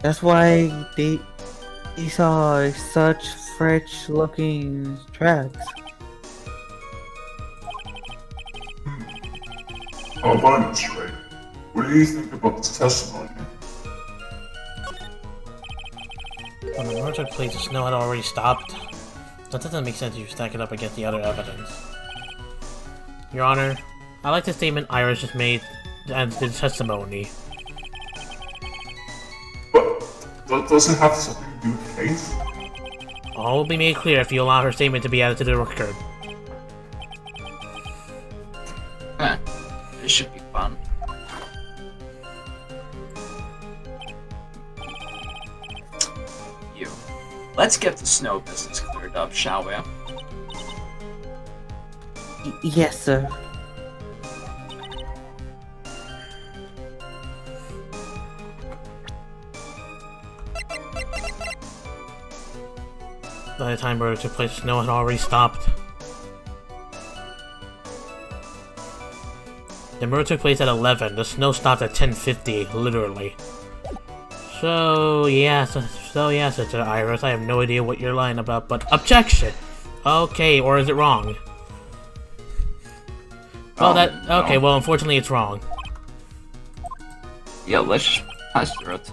That's why these are such fresh looking tracks. How about it, Wright? What do you think about this testimony? When the murder took place, the snow had already stopped. That doesn't make sense if you stack it up against the other evidence. Your Honor, I like the statement Iris just made and the testimony. But does it have something to do with the case? All will be made clear if you allow her statement to be added to the record. Huh. This should be fun. Let's get the snow business cleared up, shall we? Yes, sir. By the time murder took place, snow had already stopped. The murder took place at 11. The snow stopped at 10:50, literally. So yes, Sister Iris, I have no idea what you're lying about, but objection! Okay, or is it wrong? Well, okay, well, unfortunately it's wrong. Yeah, let's just pass through it.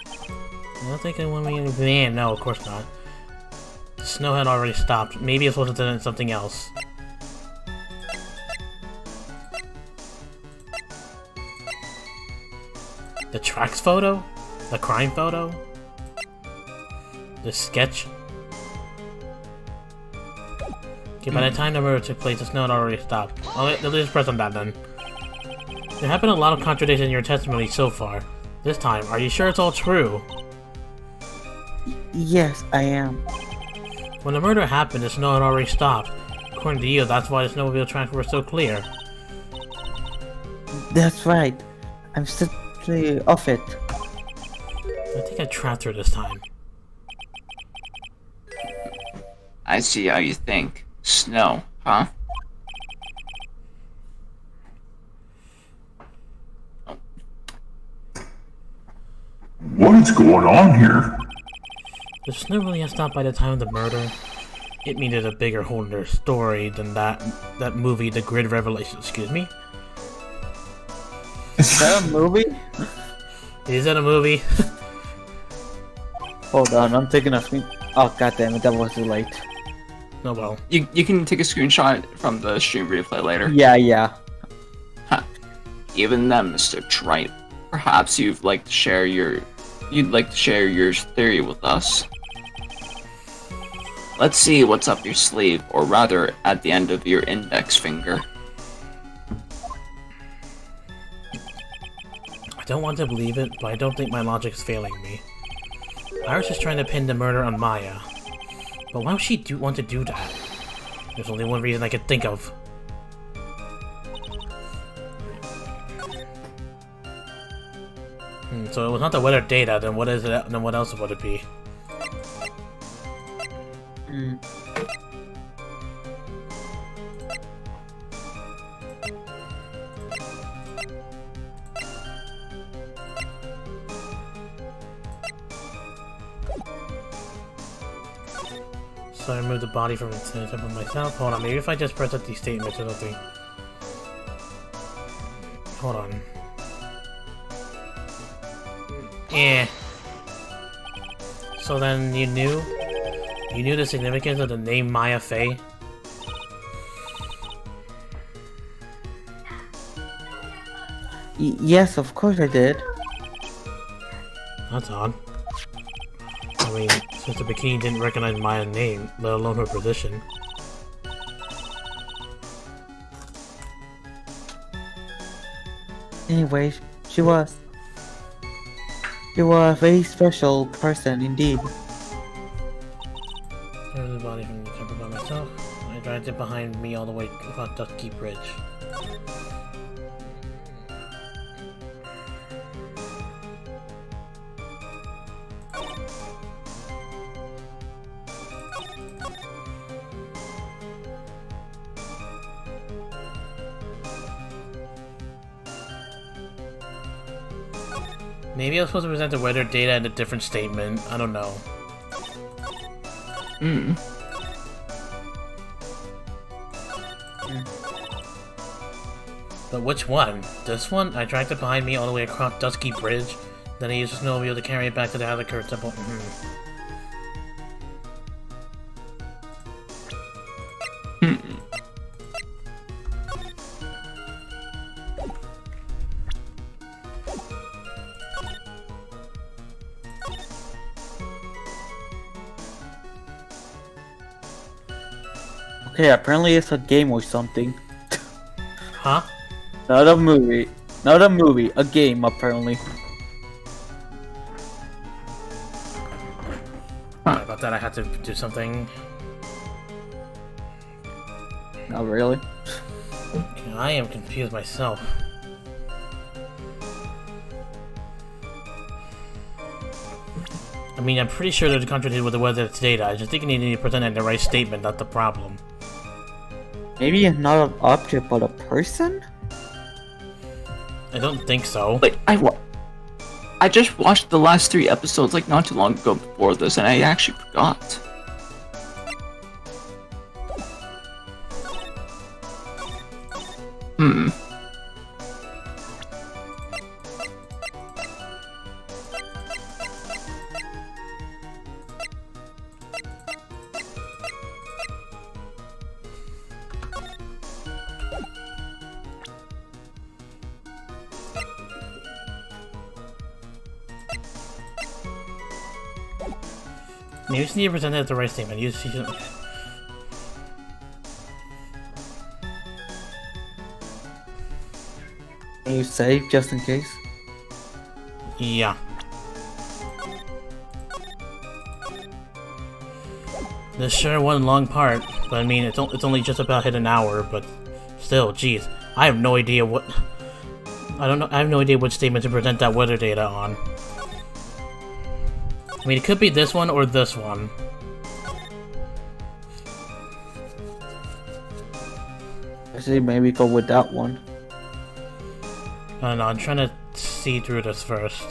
I don't think I want me to... Man, no, of course not. The snow had already stopped. Maybe it's supposed to do something else. The tracks photo? The crime photo? The sketch? Okay, by the time the murder took place, the snow had already stopped. Oh, let's just press on that then. There have been a lot of contradictions in your testimony so far. This time, are you sure it's all true? Yes, I am. When the murder happened, the snow had already stopped. According to you, that's why the snowmobile tracks were so clear. That's right. I'm simply off it. I think I trapped her this time. I see how you think. Snow, huh? What is going on here? The snow really has stopped by the time of the murder. It needed a bigger hole in their story than that movie, The Grid Revelation. Excuse me? Is that a movie? Is that a movie? Hold on, I'm taking a screen. Oh god damn it, that was too late. Oh well. You can take a screenshot from the stream replay later. Yeah. Even then, Mr. Wright, perhaps you'd like to share your theory with us. Let's see what's up your sleeve, or rather, at the end of your index finger. I don't want to believe it, but I don't think my logic is failing me. Iris is trying to pin the murder on Maya. But why would she want to do that? There's only one reason I could think of. So it was not the weather data, then what is it? Then what else would it be? So I removed the body from the center of myself. Hold on, maybe if I just press up these statements or something. Hold on. Yeah. So then you knew the significance of the name Maya Fey? Yes, of course I did. That's odd. I mean, since the bikini didn't recognize Maya's name, let alone her position. Anyway, she was a very special person indeed. There's the body from the temple by myself. I dragged it behind me all the way across Dusky Bridge. Maybe I was supposed to present the weather data in a different statement. I don't know. But which one? This one? I dragged it behind me all the way across Dusky Bridge. Then I used the snowmobile to carry it back to the Halakir Temple. Okay, apparently it's a game or something. Huh? Not a movie. Not a movie. A game, apparently. Sorry about that, I had to do something. Not really. I am confused myself. I mean, I'm pretty sure they're contradicted with the weather data. I just think you need to present it in the right statement, not the problem. Maybe it's not an object, but a person? I don't think so. Like, I just watched the last 3 episodes like not too long ago before this, and I actually forgot. You just need to present it as the right statement. Can you save just in case? Yeah. This sure one long part, but I mean, it's only just about hit an hour, but still, geez. I have no idea what... I have no idea what statement to present that weather data on. I mean, it could be this one or this one. Actually, maybe go with that one. I don't know, I'm trying to see through this first.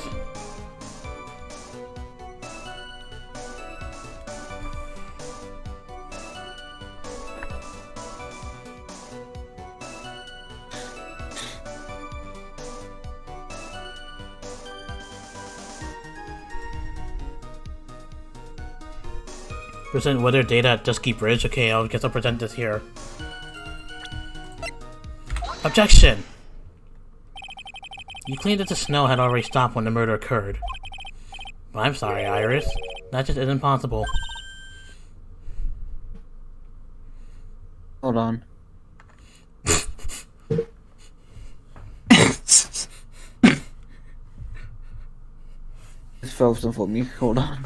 Present weather data at Dusky Bridge? Okay, I guess I'll present this here. Objection! You claimed that the snow had already stopped when the murder occurred. I'm sorry, Iris. That just isn't possible. Hold on. It's frozen for me. Hold on.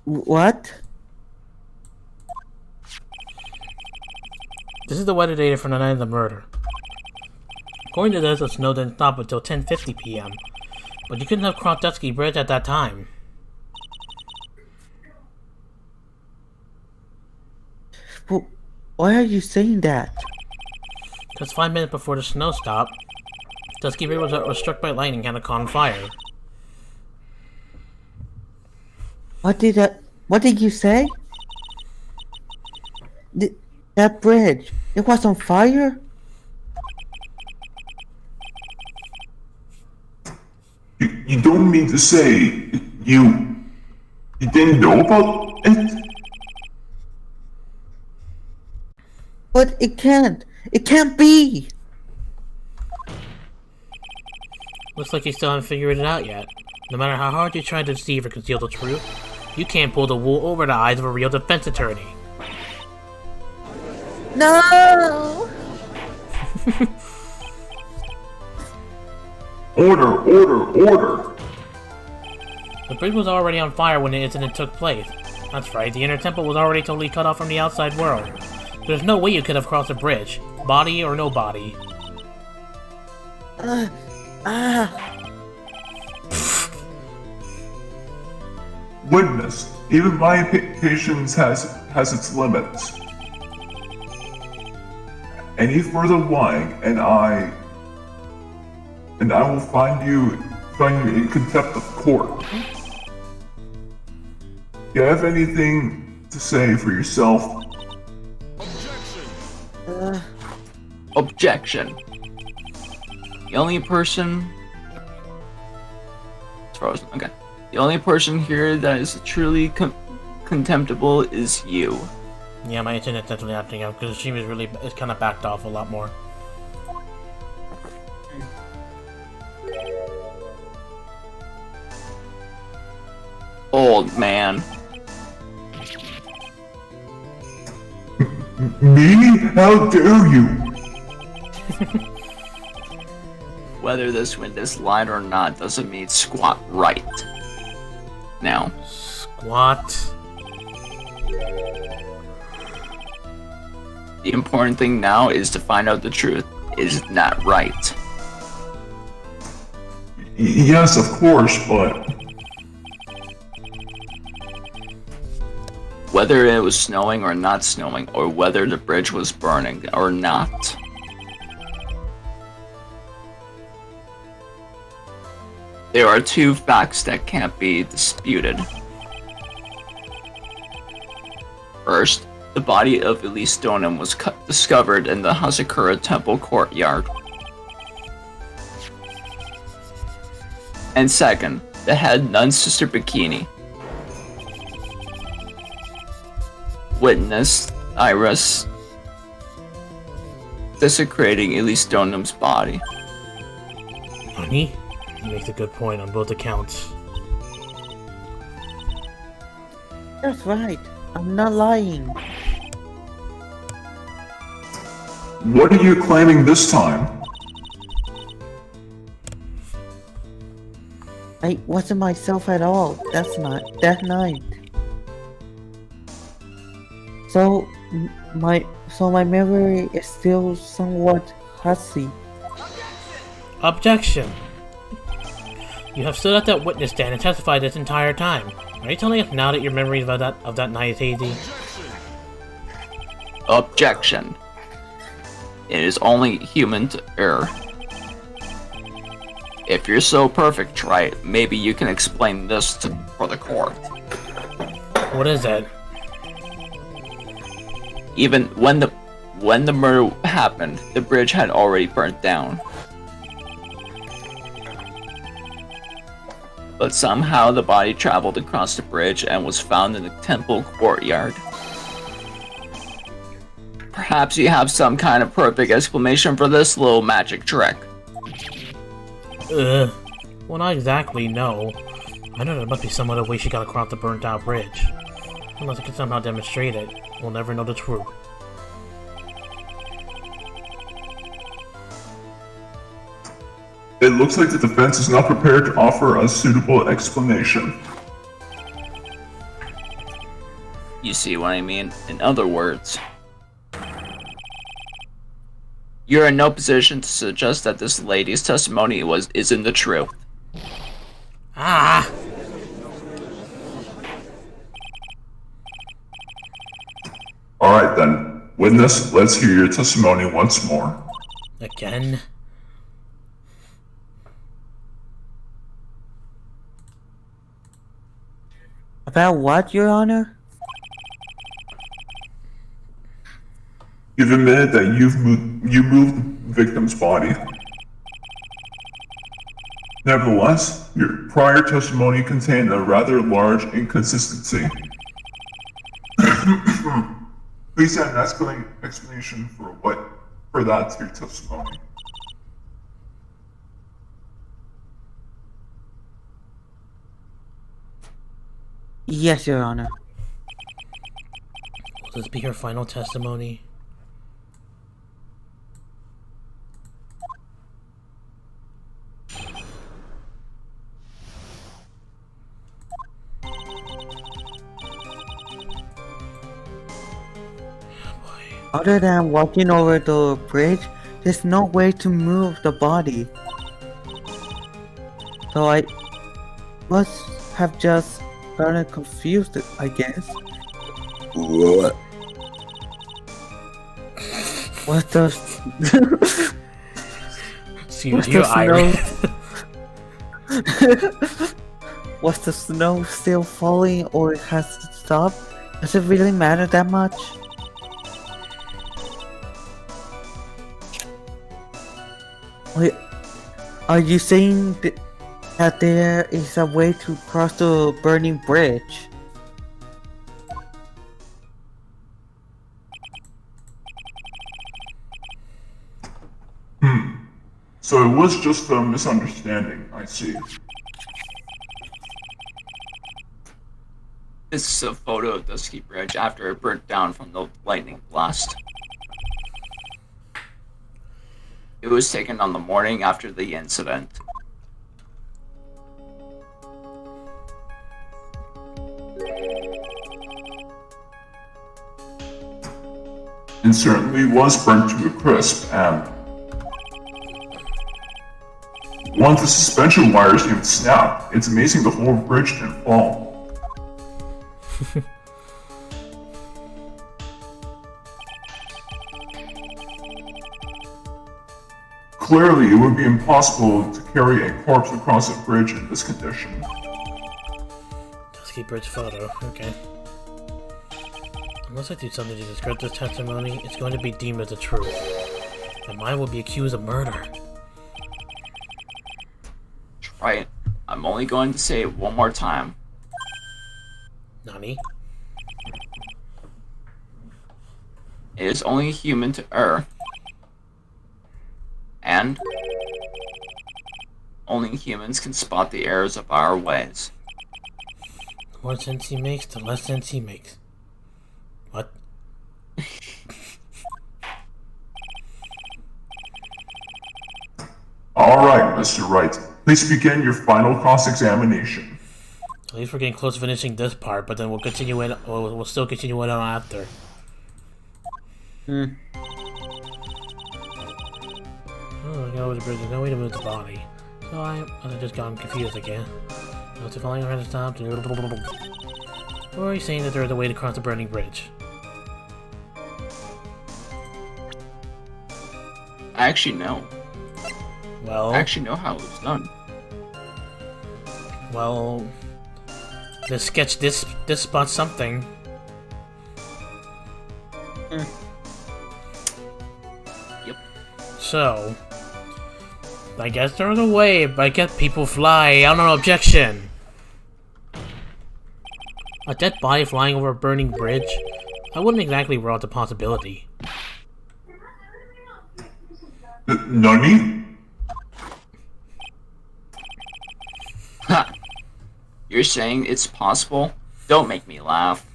What? This is the weather data from the night of the murder. According to this, the snow didn't stop until 10:50 p.m. But you couldn't have crossed Dusky Bridge at that time. Well, why are you saying that? Because 5 minutes before the snow stopped, Dusky Bridge was struck by lightning and caught on fire. What did you say? That bridge, it was on fire? You don't mean to say you didn't know about it? But it can't be! Looks like you still haven't figured it out yet. No matter how hard you try to deceive or conceal the truth, you can't pull the wool over the eyes of a real defense attorney. No! Order! The bridge was already on fire when the incident took place. That's right, the inner temple was already totally cut off from the outside world. There's no way you could have crossed the bridge, body or no body. Witness, even my patience has its limits. Any further lying, and I will find you in contempt of court. Do you have anything to say for yourself? Objection. The only person... It's frozen, okay. The only person here that is truly contemptible is you. Yeah, my internet's definitely acting out because she was it's kind of backed off a lot more. Old man. Me? How dare you? Whether this witness lied or not doesn't mean squat right. Now. Squat. The important thing now is to find out the truth. Is that right? Yes, of course, but... Whether it was snowing or not snowing, or whether the bridge was burning or not. There are two facts that can't be disputed. First, the body of Elise Stoneham was discovered in the Hazakura Temple courtyard. And second, the head nun's sister Bikini. Witness Iris desecrating Elise Stoneham's body. Honey, you make a good point on both accounts. That's right. I'm not lying. What are you claiming this time? I wasn't myself at all. That night. So my memory is still somewhat hazy. Objection! You have stood at that witness stand and testified this entire time. Are you telling us now that your memory of that night is hazy? Objection. It is only human to err. If you're so perfect, Wright, maybe you can explain this for the court. What is that? Even when the murder happened, the bridge had already burnt down. but somehow the body traveled across the bridge and was found in the temple courtyard. Perhaps you have some kind of perfect explanation for this little magic trick. Well, not exactly, no. I know there must be some other way she got across the burnt-out bridge. Unless I can somehow demonstrate it, we'll never know the truth. It looks like the defense is not prepared to offer a suitable explanation. You see what I mean? In other words, you're in no position to suggest that this lady's testimony isn't the truth. Ah! Alright then, witness, let's hear your testimony once more. Again? About what, Your Honor? You've admitted that you moved the victim's body. Nevertheless, your prior testimony contained a rather large inconsistency. Please add an explanation for that to your testimony. Yes, Your Honor. Will this be her final testimony? Other than walking over the bridge, there's no way to move the body. So I must have just gotten confused, I guess. What? What's the... See, What's you're the Irish. Was the snow still falling or has it stopped? Does it really matter that much? Wait, are you saying that there is a way to cross the burning bridge? So it was just a misunderstanding, I see. This is a photo of Dusky Bridge after it burnt down from the lightning blast. It was taken on the morning after the incident. It certainly was burnt to a crisp, and once the suspension wires even snapped, it's amazing the whole bridge didn't fall. Clearly, it would be impossible to carry a corpse across a bridge in this condition. Dusky Bridge photo, okay. Unless I do something to discredit this testimony, it's going to be deemed as the truth. And mine will be accused of murder. Try it. I'm only going to say it one more time. Nani? It is only human to err. And only humans can spot the errors of our ways. The more sense he makes, the less sense he makes. What? Alright, Mr. Wright. Please begin your final cross-examination. At least we're getting close to finishing this part, but then we'll continue in. We'll still continue it on after. Oh, I go to the bridge. There's no way to move the body. So I just gotten confused again. So it's falling around to stop. Or are you saying that there is a way to cross the burning bridge? I actually know. Well, I actually know how it was done. well, this sketch, this spots something. Yep. So, I guess there's a way, but I guess people fly. I don't know, objection. A dead body flying over a burning bridge? I wouldn't exactly rule out the possibility. Nani? Ha! You're saying it's possible? Don't make me laugh.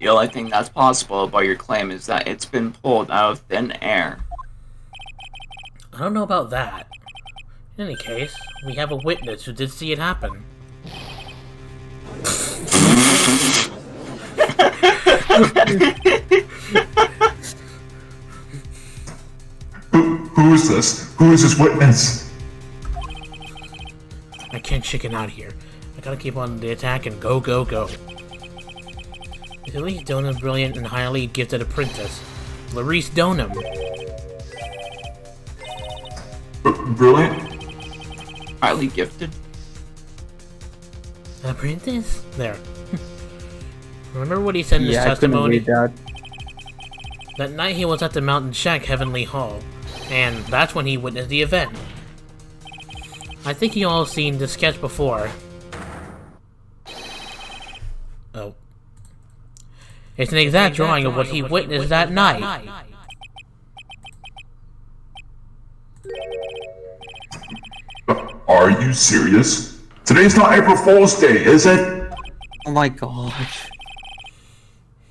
The only thing that's possible about your claim is that it's been pulled out of thin air. I don't know about that. In any case, we have a witness who did see it happen. Who is this? Who is this witness? I can't chicken out here. I gotta keep on the attack and go, go, go. Is Elise Donham brilliant and highly gifted apprentice? Larice Donham. Brilliant? Highly gifted? Apprentice? There. Remember what he said in his Yeah, I couldn't testimony? read that. That night he was at the Mountain Shack Heavenly Hall, and that's when he witnessed the event. I think you all seen this sketch before. Oh. It's an exact drawing of what he witnessed that night. Are you serious? Today's not April Fool's Day, is it? Oh my gosh.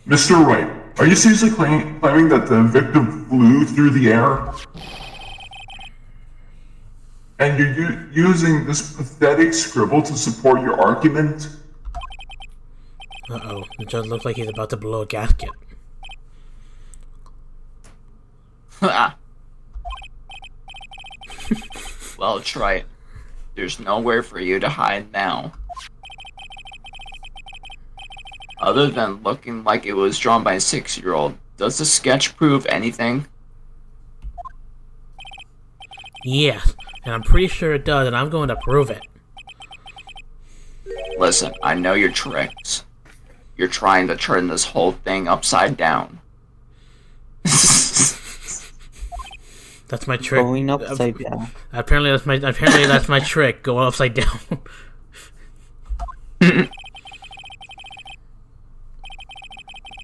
Mr. Wright, are you seriously claiming that the victim flew through the air? And you're using this pathetic scribble to support your argument? Uh-oh, it just looks like he's about to blow a gasket. Ha! Well, try it. There's nowhere for you to hide now. Other than looking like it was drawn by a 6-year-old, does the sketch prove anything? Yes, and I'm pretty sure it does, and I'm going to prove it. Listen, I know your tricks. You're trying to turn this whole thing upside down. That's my trick. Going upside down. Apparently that's my trick, going upside down.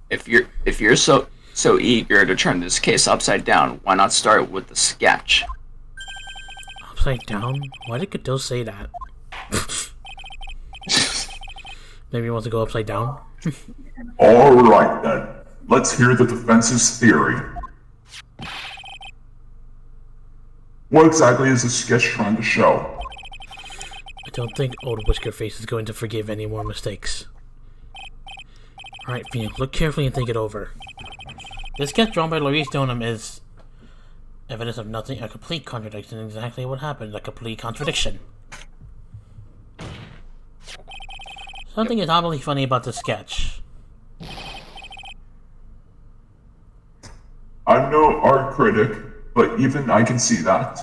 If you're so eager to turn this case upside down, why not start with the sketch? Upside down? Why did Godot say that? Maybe he wants to go upside down? Alright then, let's hear the defense's theory. What exactly is the sketch trying to show? I don't think old Whiskerface is going to forgive any more mistakes. Alright, Phoenix, look carefully and think it over. This sketch drawn by Larice Donham is evidence of nothing, a complete contradiction in exactly what happened, a complete contradiction. Something is obviously funny about the sketch. I'm no art critic, but even I can see that.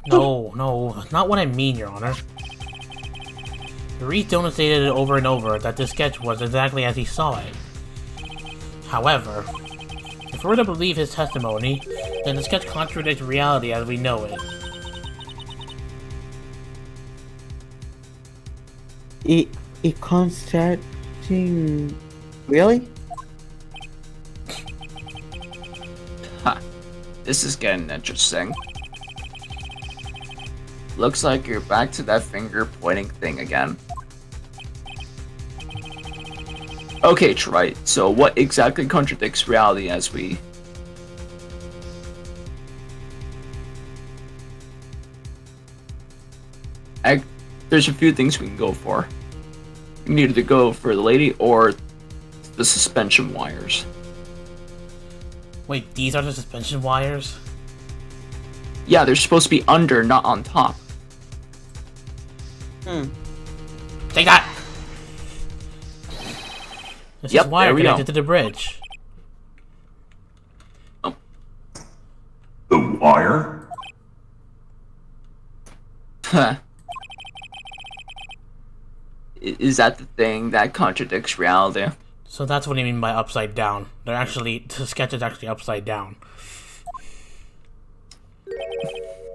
No, that's not what I mean, Your Honor. Larice Donham stated it over and over that this sketch was exactly as he saw it. However, if we're to believe his testimony, then the sketch contradicts reality as we know it. It contradicting... Really? Ha! This is getting interesting. Looks like you're back to that finger pointing thing again. Okay, Wright, so what exactly contradicts reality as we... There's a few things we can go for. We can either go for the lady or the suspension wires. Wait, these are the suspension wires? Yeah, they're supposed to be under, not on top. Take that! This Yep, is wire there we connected go. to the bridge. The wire? Huh. Is that the thing that contradicts reality? So that's what I mean by upside down. The sketch is actually upside down.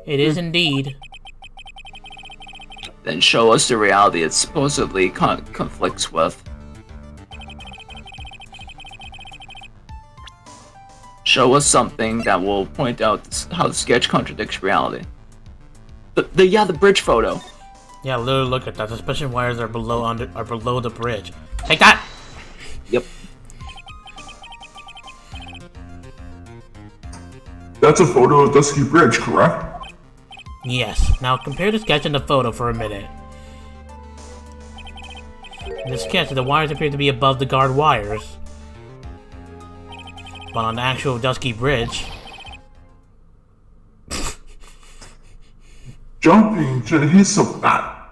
It is indeed. Then show us the reality it supposedly conflicts with. Show us something that will point out how the sketch contradicts reality. The bridge photo. Yeah, literally look at that. The suspension wires are below the bridge. Take that! Yep. That's a photo of Dusky Bridge, correct? Yes. Now compare the sketch and the photo for a minute. In the sketch, the wires appear to be above the guard wires. But on the actual Dusky Bridge... Jumping to his of that.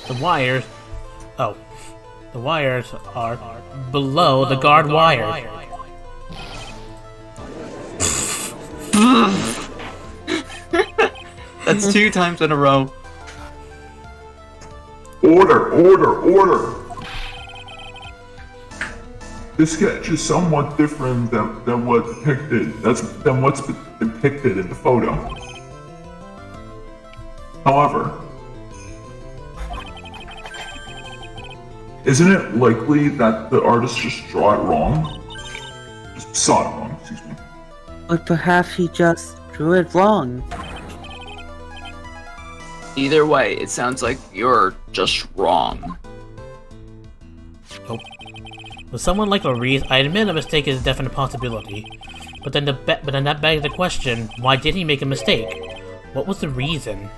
The wires... Oh. The wires are below the guard wires. That's 2 times in a row. Order! This sketch is somewhat different than what's depicted in the photo. However, isn't it likely that the artist just saw it wrong? Excuse me. But perhaps he just drew it wrong. Either way, it sounds like you're just wrong. Nope. With someone like Larice, I admit a mistake is a definite possibility. But then that begs the question, why did he make a mistake? What was the reason?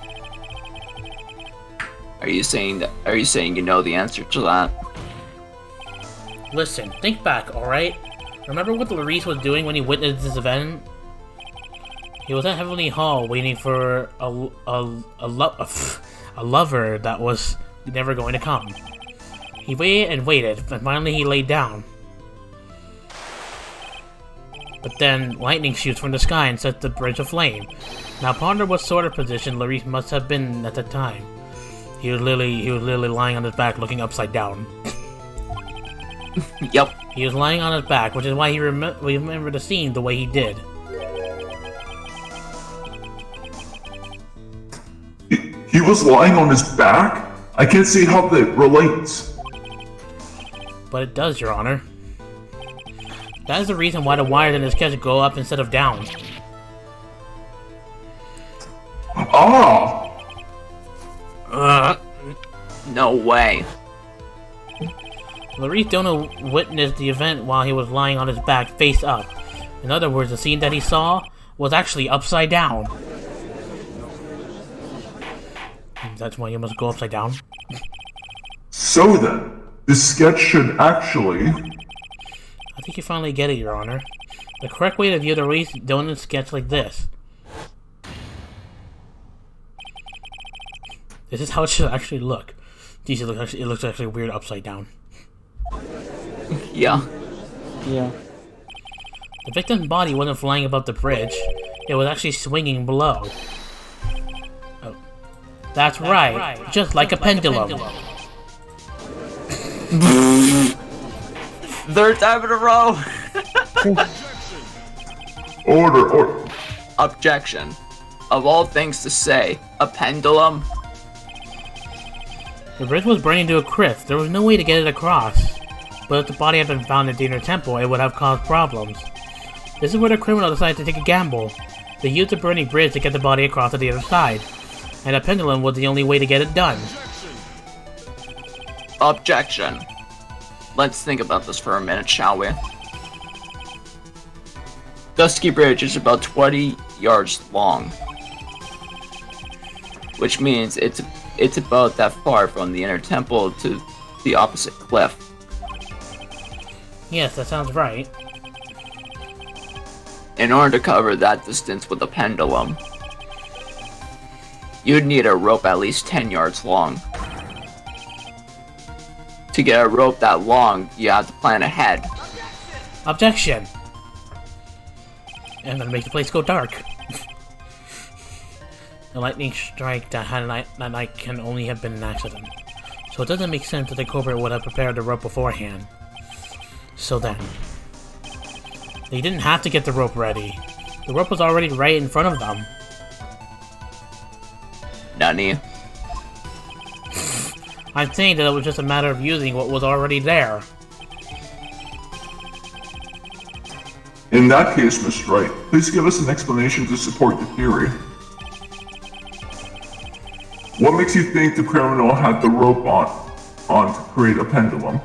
Are you saying you know the answer to that? Listen, think back, alright? Remember what Larice was doing when he witnessed this event? He was at Heavenly Hall waiting for a lover that was never going to come. He waited and waited, and finally he laid down. But then, lightning shoots from the sky and sets the bridge aflame. Now ponder what sort of position Larice must have been in at the time. He was literally lying on his back looking upside down. Yep. He was lying on his back, which is why we remember the scene the way he did. He was lying on his back? I can't see how that relates. But it does, Your Honor. That is the reason why the wires in this sketch go up instead of down. Ah! No way. Larice Dono witnessed the event while he was lying on his back face up. In other words, the scene that he saw was actually upside down. That's why you must go upside down? So then, this sketch should actually... I think you finally get it, Your Honor. The correct way to view the Larice Dono sketch like this. This is how it should actually look. Geez, it looks actually weird upside down. Yeah. Yeah. The victim's body wasn't flying above the bridge. It was actually swinging below. Oh. That's right. Just like a pendulum. Third time in a row. Order. Objection. Of all things to say, a pendulum? The bridge was burning to a crisp. There was no way to get it across. But if the body had been found in the inner temple, it would have caused problems. This is where the criminal decided to take a gamble. They used the burning bridge to get the body across to the other side. And a pendulum was the only way to get it done. Objection. Let's think about this for a minute, shall we? Dusky Bridge is about 20 yards long. Which means it's about that far from the inner temple to the opposite cliff. Yes, that sounds right. In order to cover that distance with a pendulum, you'd need a rope at least 10 yards long. To get a rope that long, you have to plan ahead. Objection! I'm gonna make the place go dark. The lightning strike that night can only have been an accident. So it doesn't make sense that the culprit would have prepared the rope beforehand. So then, they didn't have to get the rope ready. The rope was already right in front of them. Nani? I'm saying that it was just a matter of using what was already there. In that case, Mr. Wright, please give us an explanation to support your theory. What makes you think the criminal had the rope on to create a pendulum?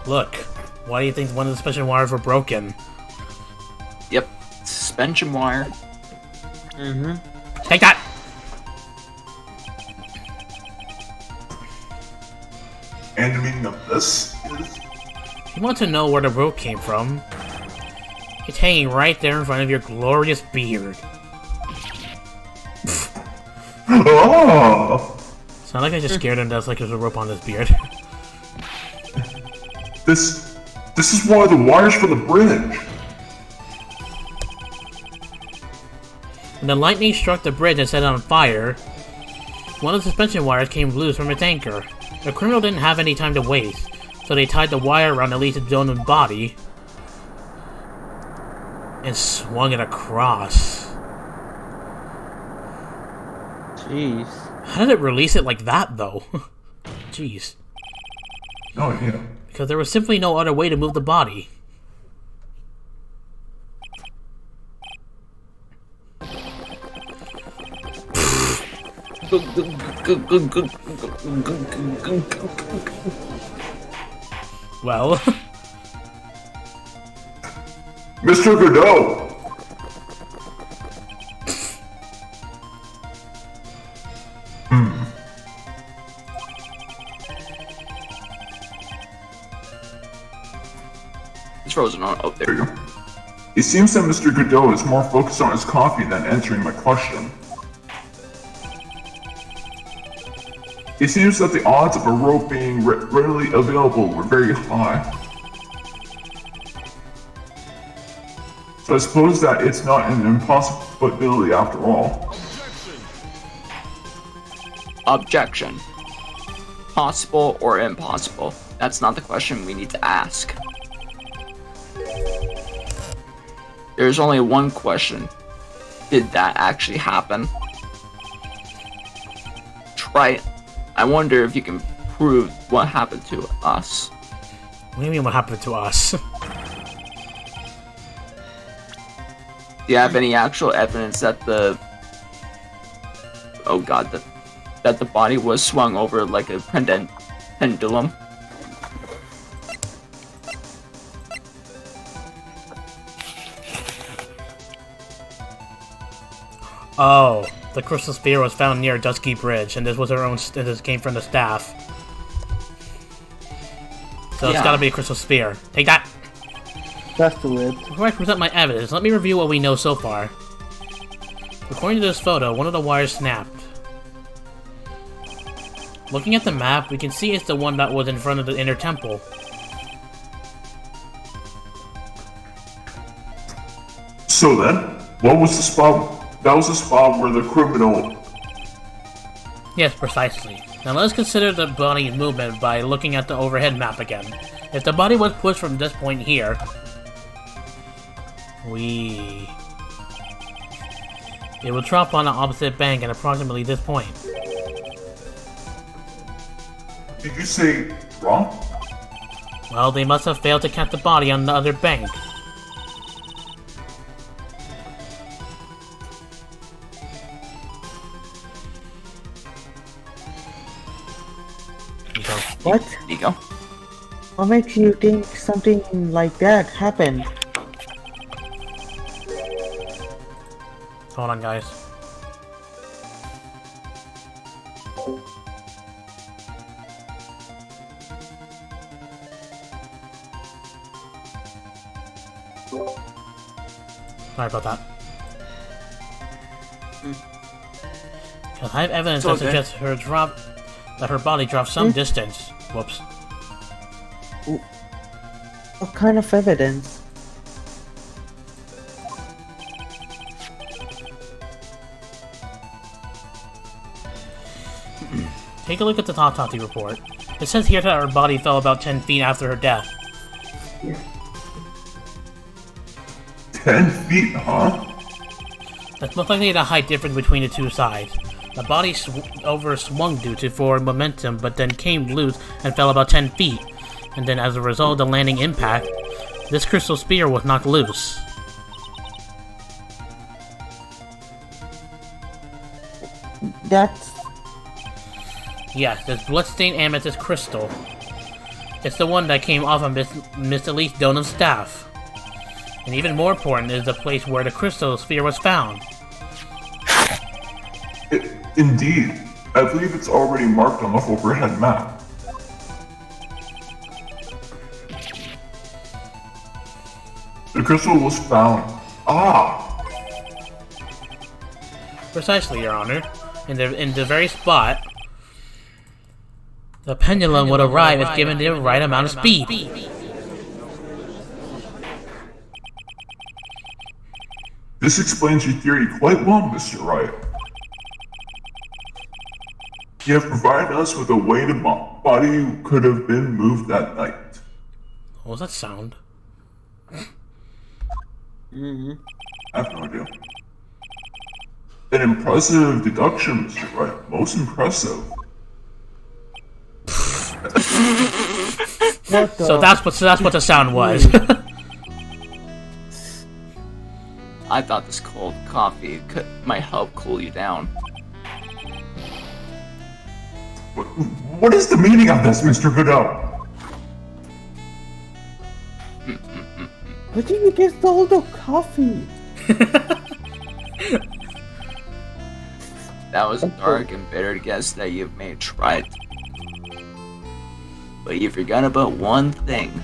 Look, why do you think one of the suspension wires were broken? Yep. Suspension wire. Mm-hmm. Take that! And the meaning of this is... You want to know where the rope came from? It's hanging right there in front of your glorious beard. Oh! Sound like I just scared him. That's like there's a rope on his beard. This is one of the wires for the bridge. When the lightning struck the bridge and set it on fire, one of the suspension wires came loose from its anchor. The criminal didn't have any time to waste, so they tied the wire around Elisa's own body and swung it across. Jeez. How did it release it like that, though? Jeez. Oh, yeah. Because there was simply no other way to move the body. Well... Mr. Godot! It's frozen on. Oh, there. There you go. It seems that Mr. Godot is more focused on his coffee than answering my question. It seems that the odds of a rope being readily available were very high. So I suppose that it's not an impossibility after all. Objection. Possible or impossible? That's not the question we need to ask. There's only one question. Did that actually happen? Try it. I wonder if you can prove what happened to us. What do you mean what happened to us? Do you have any actual evidence that the... Oh god, that the body was swung over like a pendulum? Oh, the crystal sphere was found near Dusky Bridge, and this was her own. This came from the staff. So it's gotta be a crystal sphere. Take that! That's the lid. Before I present my evidence, let me review what we know so far. According to this photo, one of the wires snapped. Looking at the map, we can see it's the one that was in front of the inner temple. So then, what was the spot? That was the spot where the criminal... Yes, precisely. Now let us consider the body's movement by looking at the overhead map again. If the body was pushed from this point here... It will drop on the opposite bank at approximately this point. Did you say drop? Well, they must have failed to catch the body on the other bank. What? There you go. What makes you think something like that happened? Hold on, guys. Sorry about that. Because I have evidence that suggests that her body dropped some distance. Whoops. What kind of evidence? Take a look at the autopsy report. It says here that her body fell about 10 feet after her death. 10 feet, huh? That's most likely the height difference between the two sides. The body overswung due to forward momentum, but then came loose and fell about 10 feet. And then as a result of the landing impact, this crystal sphere was knocked loose. That's... Yes, this bloodstained amethyst crystal. It's the one that came off of Miss Elise Donham's staff. And even more important is the place where the crystal sphere was found. Indeed. I believe it's already marked on the overhead map. The crystal was found. Ah! Precisely, Your Honor. In the very spot, the pendulum would arrive if given the right amount of speed. This explains your theory quite well, Mr. Wright. You have provided us with a way the body could have been moved that night. What was that sound? Mm-hmm. I have no idea. An impressive deduction, Mr. Wright. Most impressive. So that's what the sound was. I thought this cold coffee might help cool you down. What is the meaning of this, Mr. Godot? Where did you get all the coffee? That was a dark and bitter guess that you've made, Wright. But you forgot about one thing.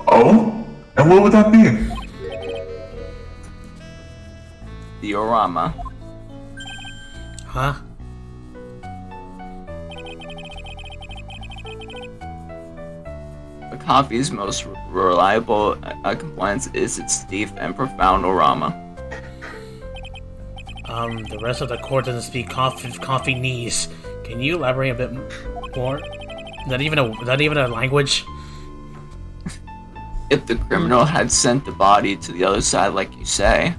Oh? And what would that be? The Orama. Huh? The coffee's most reliable compliance is its deep and profound Orama. The rest of the court doesn't speak Coffeenese. Can you elaborate a bit more? Is that even a language? If the criminal had sent the body to the other side like you say,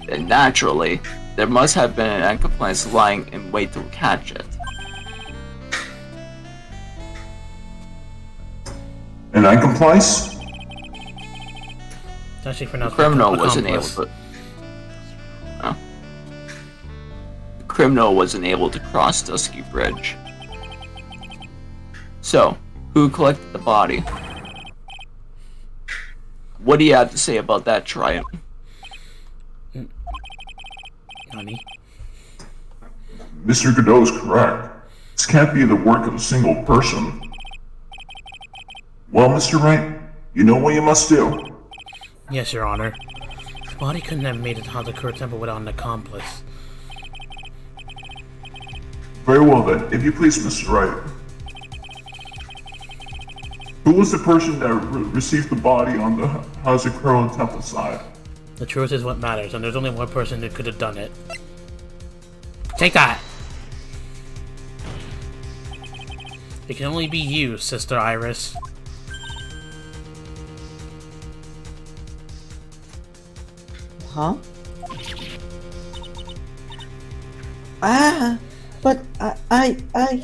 then naturally, there must have been an accomplice lying in wait to catch it. An accomplice? It's actually The pronounced criminal wasn't able accomplice. to. The criminal wasn't able to cross Dusky Bridge. So, who collected the body? What do you have to say about that, Triumph? Nani? Mr. Godot is correct. This can't be the work of a single person. Well, Mr. Wright, you know what you must do. Yes, Your Honor. The body couldn't have made it to Hazakura Temple without an accomplice. Very well then, if you please, Mr. Wright. Who was the person that received the body on the Hazakura Temple side? The truth is what matters, and there's only one person that could have done it. Take that! It can only be you, Sister Iris. Huh? Ah! But I... I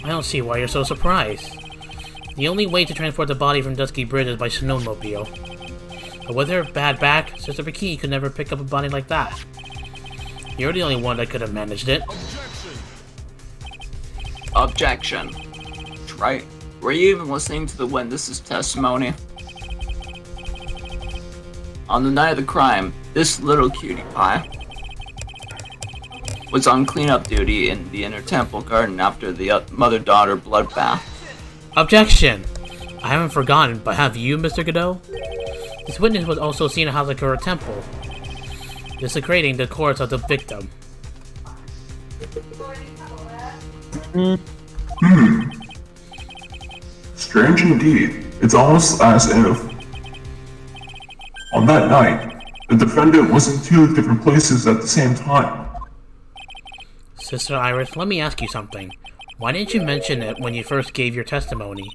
don't see why you're so surprised. The only way to transport the body from Dusky Bridge is by snowmobile. But with her bad back, Sister Bikini could never pick up a body like that. You're the only one that could have managed it. Objection. Right? Were you even listening to the witness's testimony? On the night of the crime, this little cutie pie was on cleanup duty in the inner temple garden after the mother-daughter bloodbath. Objection! I haven't forgotten, but have you, Mr. Godot? This witness was also seen at Hazakura Temple, desecrating the corpse of the victim. Strange indeed. It's almost as if, on that night, the defendant was in two different places at the same time. Sister Iris, let me ask you something. Why didn't you mention it when you first gave your testimony?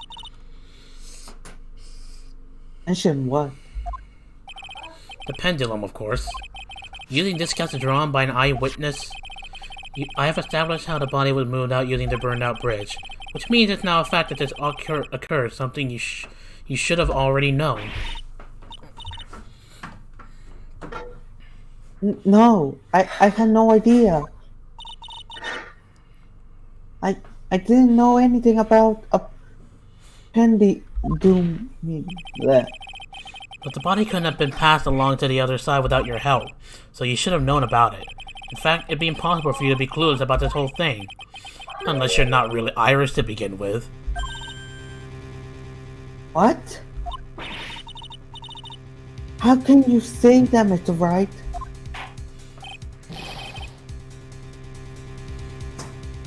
Mention what? The pendulum, of course. Using discounts drawn by an eyewitness, I have established how the body was moved out using the burned-out bridge, which means it's now a fact that this occurred, something you should have already known. No, I had no idea. I didn't know anything about a pendulum. Bleh. But the body couldn't have been passed along to the other side without your help, so you should have known about it. In fact, it'd be impossible for you to be clueless about this whole thing. Unless you're not really Irish to begin with. What? How can you say that, Mr. Wright?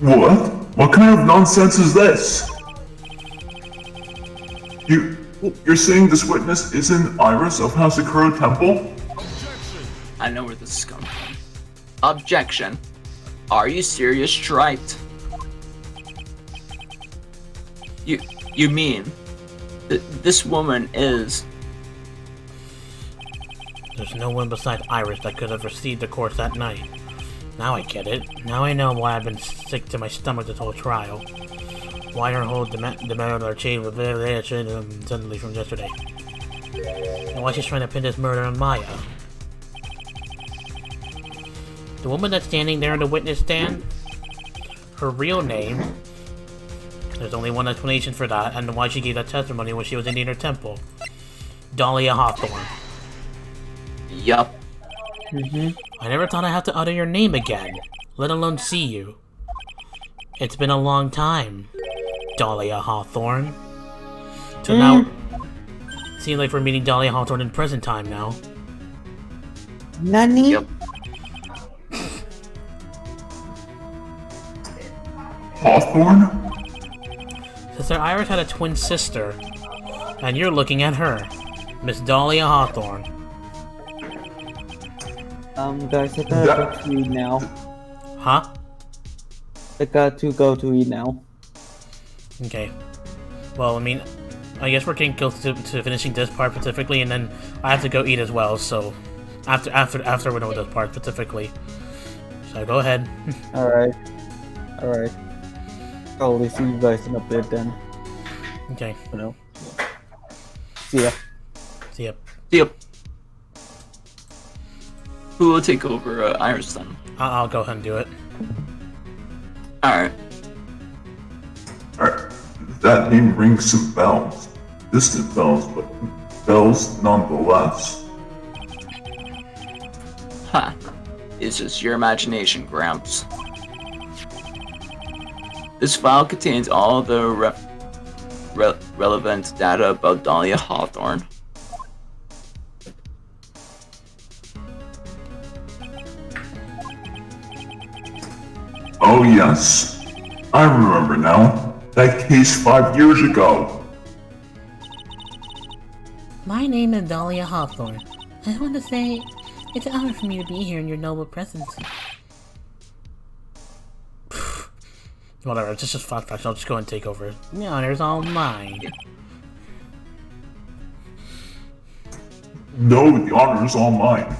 What? What kind of nonsense is this? You're saying this witness isn't Iris of House Akuro Temple? I know where this is coming from. Objection. Are you serious, Wright? You mean this woman is... There's no one besides Iris that could have received the course that night. Now I get it. Now I know why I've been sick to my stomach this whole trial. Why her whole demand our chain was suddenly from yesterday. And why she's trying to pin this murder on Maya. The woman that's standing there in the witness stand? Her real name? There's only one explanation for that, and why she gave that testimony when she was in her temple. Dahlia Hawthorne. Yup. I never thought I'd have to utter your name again, let alone see you. It's been a long time, Dahlia Hawthorne. So now, seems like we're meeting Dahlia Hawthorne in present time now. Nani? Yep. Hawthorne? Sister Iris had a twin sister, and you're looking at her, Miss Dahlia Hawthorne. Guys, I gotta go to eat now. Huh? I got to go to eat now. Okay. Well, I mean, I guess we're getting close to finishing this part specifically, and then I have to go eat as well. So after we're done with this part specifically, so go ahead. All right. Probably see you guys in a bit then. Okay. You know. See ya. See ya. Yep. Who will take over Iris then? I'll go ahead and do it. Alright. Alright. That name rings some bells. Distant bells, but bells nonetheless. Ha. It's just your imagination, Gramps. This file contains all the relevant data about Dahlia Hawthorne. Oh yes. I remember now. That case 5 years ago. My name is Dahlia Hawthorne. I just want to say, it's an honor for me to be here in your noble presence. Whatever, it's just fun fact. I'll just go and take over. The honor's all mine. No, the honor is all mine.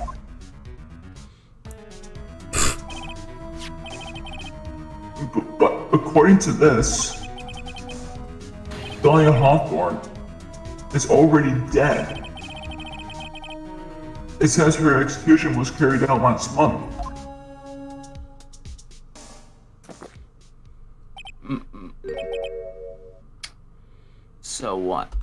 But according to this, Dahlia Hawthorne is already dead. It says her execution was carried out last month. So what?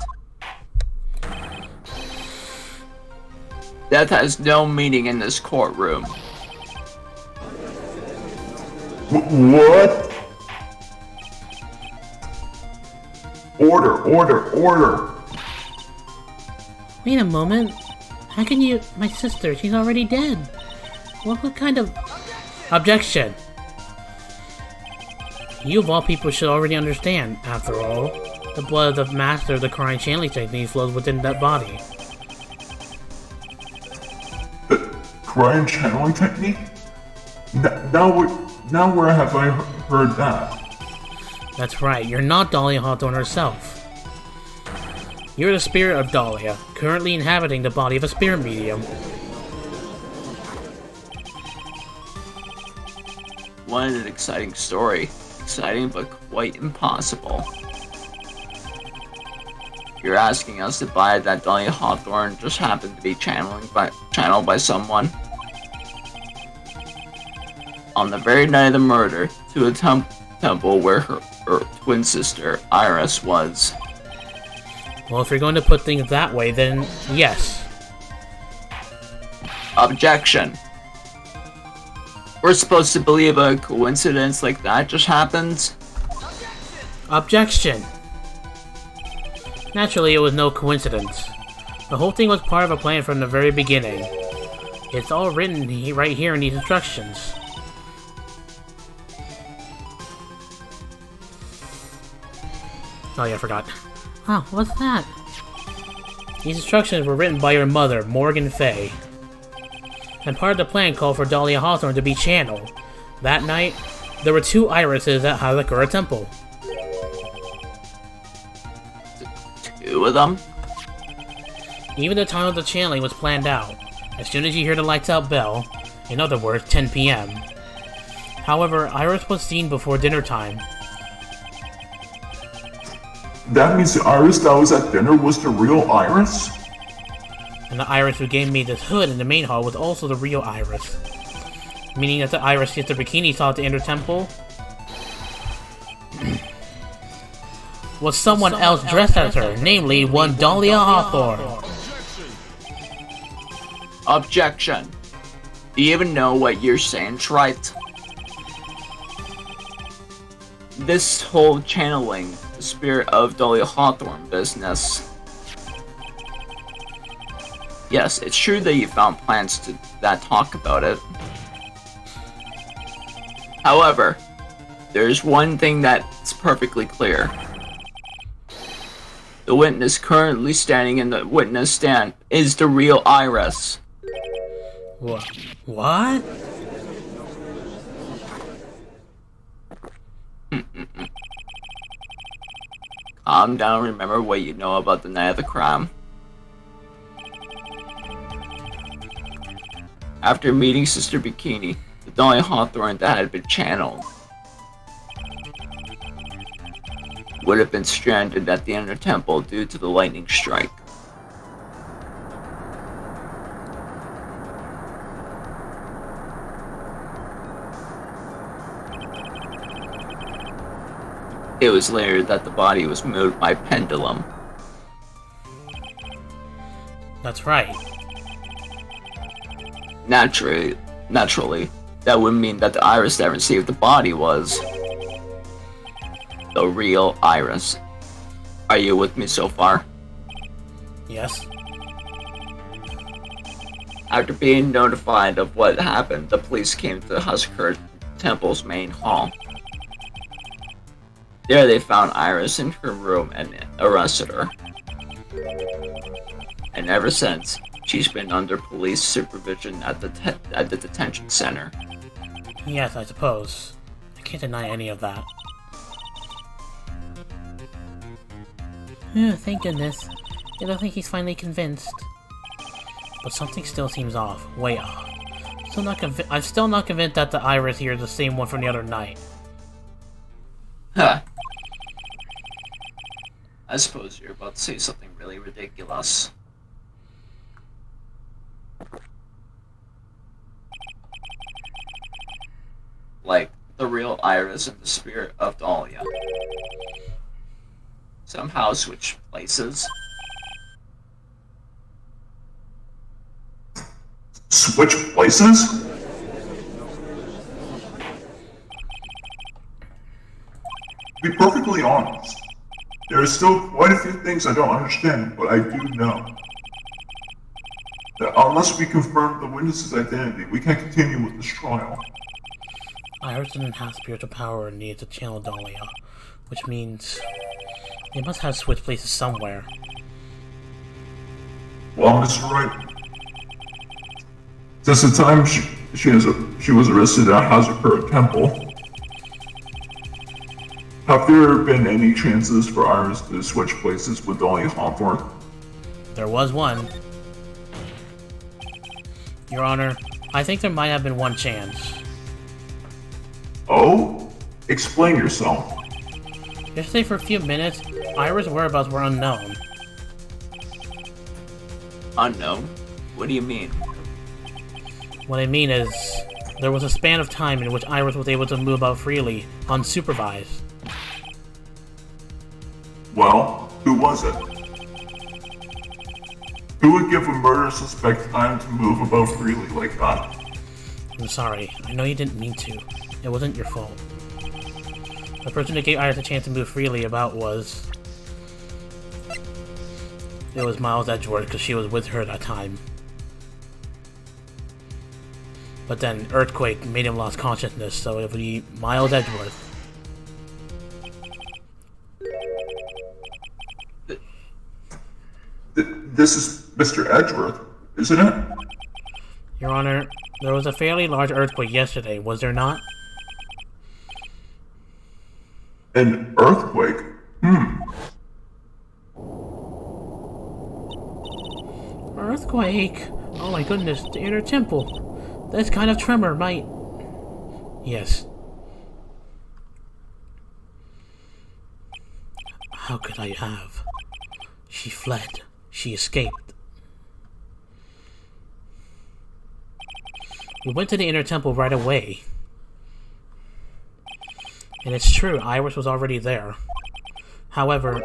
Death has no meaning in this courtroom. What? Order. Wait a moment. How can you... My sister, she's already dead. What kind of... Objection! You of all people should already understand, after all. The blood of the master of the crying channeling technique flows within that body. The crying channeling technique? Now where have I heard that? That's right, you're not Dahlia Hawthorne herself. You're the spirit of Dahlia, currently inhabiting the body of a spirit medium. What an exciting story. Exciting, but quite impossible. You're asking us to buy that Dahlia Hawthorne just happened to be channeled by someone. On the very night of the murder, to a temple where her twin sister, Iris, was. Well, if you're going to put things that way, then yes. Objection. We're supposed to believe a coincidence like that just happens? Objection! Naturally, it was no coincidence. The whole thing was part of a plan from the very beginning. It's all written right here in these instructions. Oh yeah, I forgot. Oh, what's that? These instructions were written by your mother, Morgan Fay. And part of the plan called for Dahlia Hawthorne to be channeled. That night, there were 2 irises at Hazakura Temple. 2 of them? Even the time of the channeling was planned out. As soon as you hear the lights out bell, in other words, 10 p.m. However, Iris was seen before dinner time. That means the Iris that was at dinner was the real Iris? And the Iris who gave me this hood in the main hall was also the real Iris. Meaning that the Iris Sister Bikini saw at the Inner Temple was someone else dressed as her, namely one Dahlia Hawthorne. Objection. Do you even know what you're saying, Wright? This whole channeling the spirit of Dahlia Hawthorne business. Yes, it's true that you found plans that talk about it. However, there's one thing that's perfectly clear. The witness currently standing in the witness stand is the real Iris. What? Calm down, remember what you know about the night of the crime. After meeting Sister Bikini, the Dahlia Hawthorne that had been channeled would have been stranded at the Inner Temple due to the lightning strike. It was later that the body was moved by pendulum. That's right. Naturally, that would mean that the Iris that received the body was the real Iris. Are you with me so far? Yes. After being notified of what happened, the police came to the Hazakura Temple's main hall. There they found Iris in her room and arrested her. And ever since, she's been under police supervision at the detention center. Yes, I suppose. I can't deny any of that. Oh, thank goodness. I don't think he's finally convinced. But something still seems off. Way off. I'm still not convinced that the Iris here is the same one from the other night. Huh. I suppose you're about to say something really ridiculous. Like the real Iris and the spirit of Dahlia somehow switch places. Switch places? To be perfectly honest, there are still quite a few things I don't understand, but I do know that unless we confirm the witness's identity, we can't continue with this trial. Iris doesn't have spiritual power and needs to channel Dahlia, which means they must have switched places somewhere. Well, Mr. Wright, since the time she was arrested at Hazakura Temple, Have there been any chances for Iris to switch places with Dahlia Hawthorne? There was one. Your Honor, I think there might have been one chance. Oh? Explain yourself. Yesterday for a few minutes, Iris' whereabouts were unknown. Unknown? What do you mean? What I mean is, there was a span of time in which Iris was able to move about freely, unsupervised. Well, who was it? Who would give a murder suspect time to move about freely like that? I'm sorry, I know you didn't mean to. It wasn't your fault. The person who gave Iris a chance to move freely about was... It was Miles Edgeworth, because she was with her at that time. But then, Earthquake made him lose consciousness, so it would be Miles Edgeworth. This is Mr. Edgeworth, isn't it? Your Honor, there was a fairly large earthquake yesterday, was there not? An earthquake? Earthquake? Oh my goodness, the inner temple. This kind of tremor might... Yes. How could I have? She fled. She escaped. We went to the inner temple right away. And it's true, Iris was already there. However,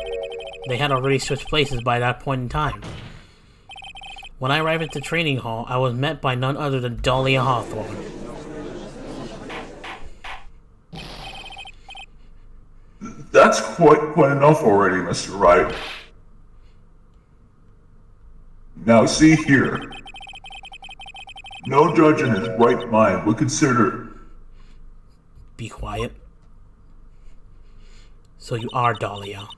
they had already switched places by that point in time. When I arrived at the training hall, I was met by none other than Dahlia Hawthorne. That's quite enough already, Mr. Wright. Now see here. No judge in his right mind would consider... Be quiet. So you are Dahlia.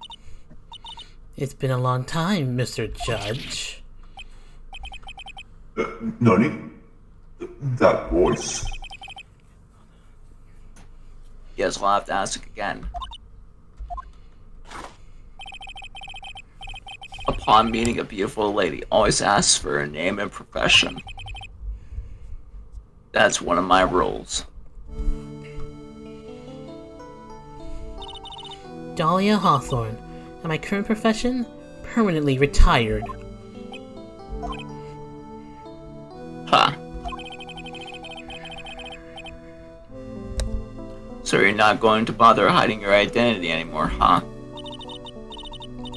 It's been a long time, Mr. Judge. Nani? That voice. Guess we'll have to ask again. Upon meeting a beautiful lady, always ask for her name and profession. That's one of my rules. Dahlia Hawthorne, and my current profession? Permanently retired. Huh. So you're not going to bother hiding your identity anymore, huh?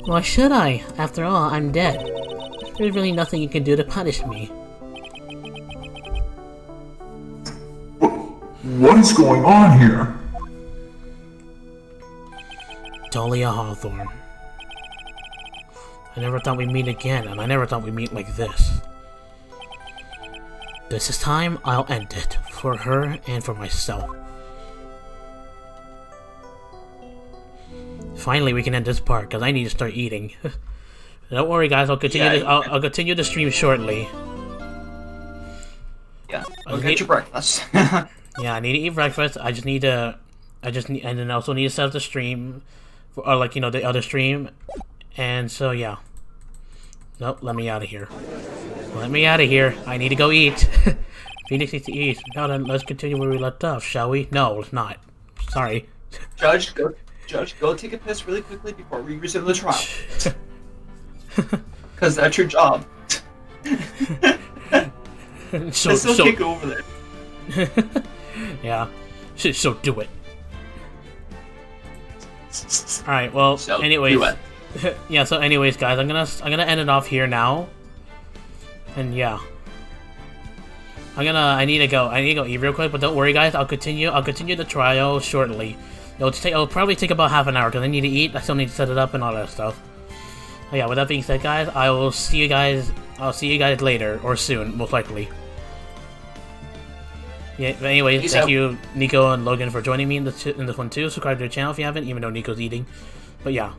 Why should I? After all, I'm dead. There's really nothing you can do to punish me. What is going on here? Dahlia Hawthorne. I never thought we'd meet again, and I never thought we'd meet like this. This is time, I'll end it. For her and for myself. Finally, we can end this part, because I need to start eating. Don't worry, guys. I'll continue. I'll continue the stream shortly. Yeah, go get your breakfast. Yeah, I need to eat breakfast. I just need, and then I also need to set up the stream, or like, you know, the other stream, and so yeah. Nope, let me out of here. Let me out of here. I need to go eat. Phoenix needs to eat. Now then, let's continue where we left off, shall we? No, let's not. Sorry. Judge, go take a piss really quickly before we resume the trial. Because that's your job. So can't go over there. Yeah. So do it. Alright, well, So, anyways. do it. Yeah, so anyways, guys, I'm gonna end it off here now. And yeah. I need to go eat real quick, but don't worry, guys, I'll continue the trial shortly. It'll probably take about half an hour, because I need to eat, I still need to set it up and all that stuff. But yeah, with that being said, guys, I'll see you guys later, or soon, most likely. Yeah, but anyways, thank you, Nico and Logan, for joining me in this one too. Subscribe to the channel if you haven't, even though Nico's eating. But yeah.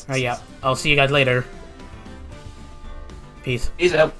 Alright, yeah. I'll see you guys later. Peace. Peace out.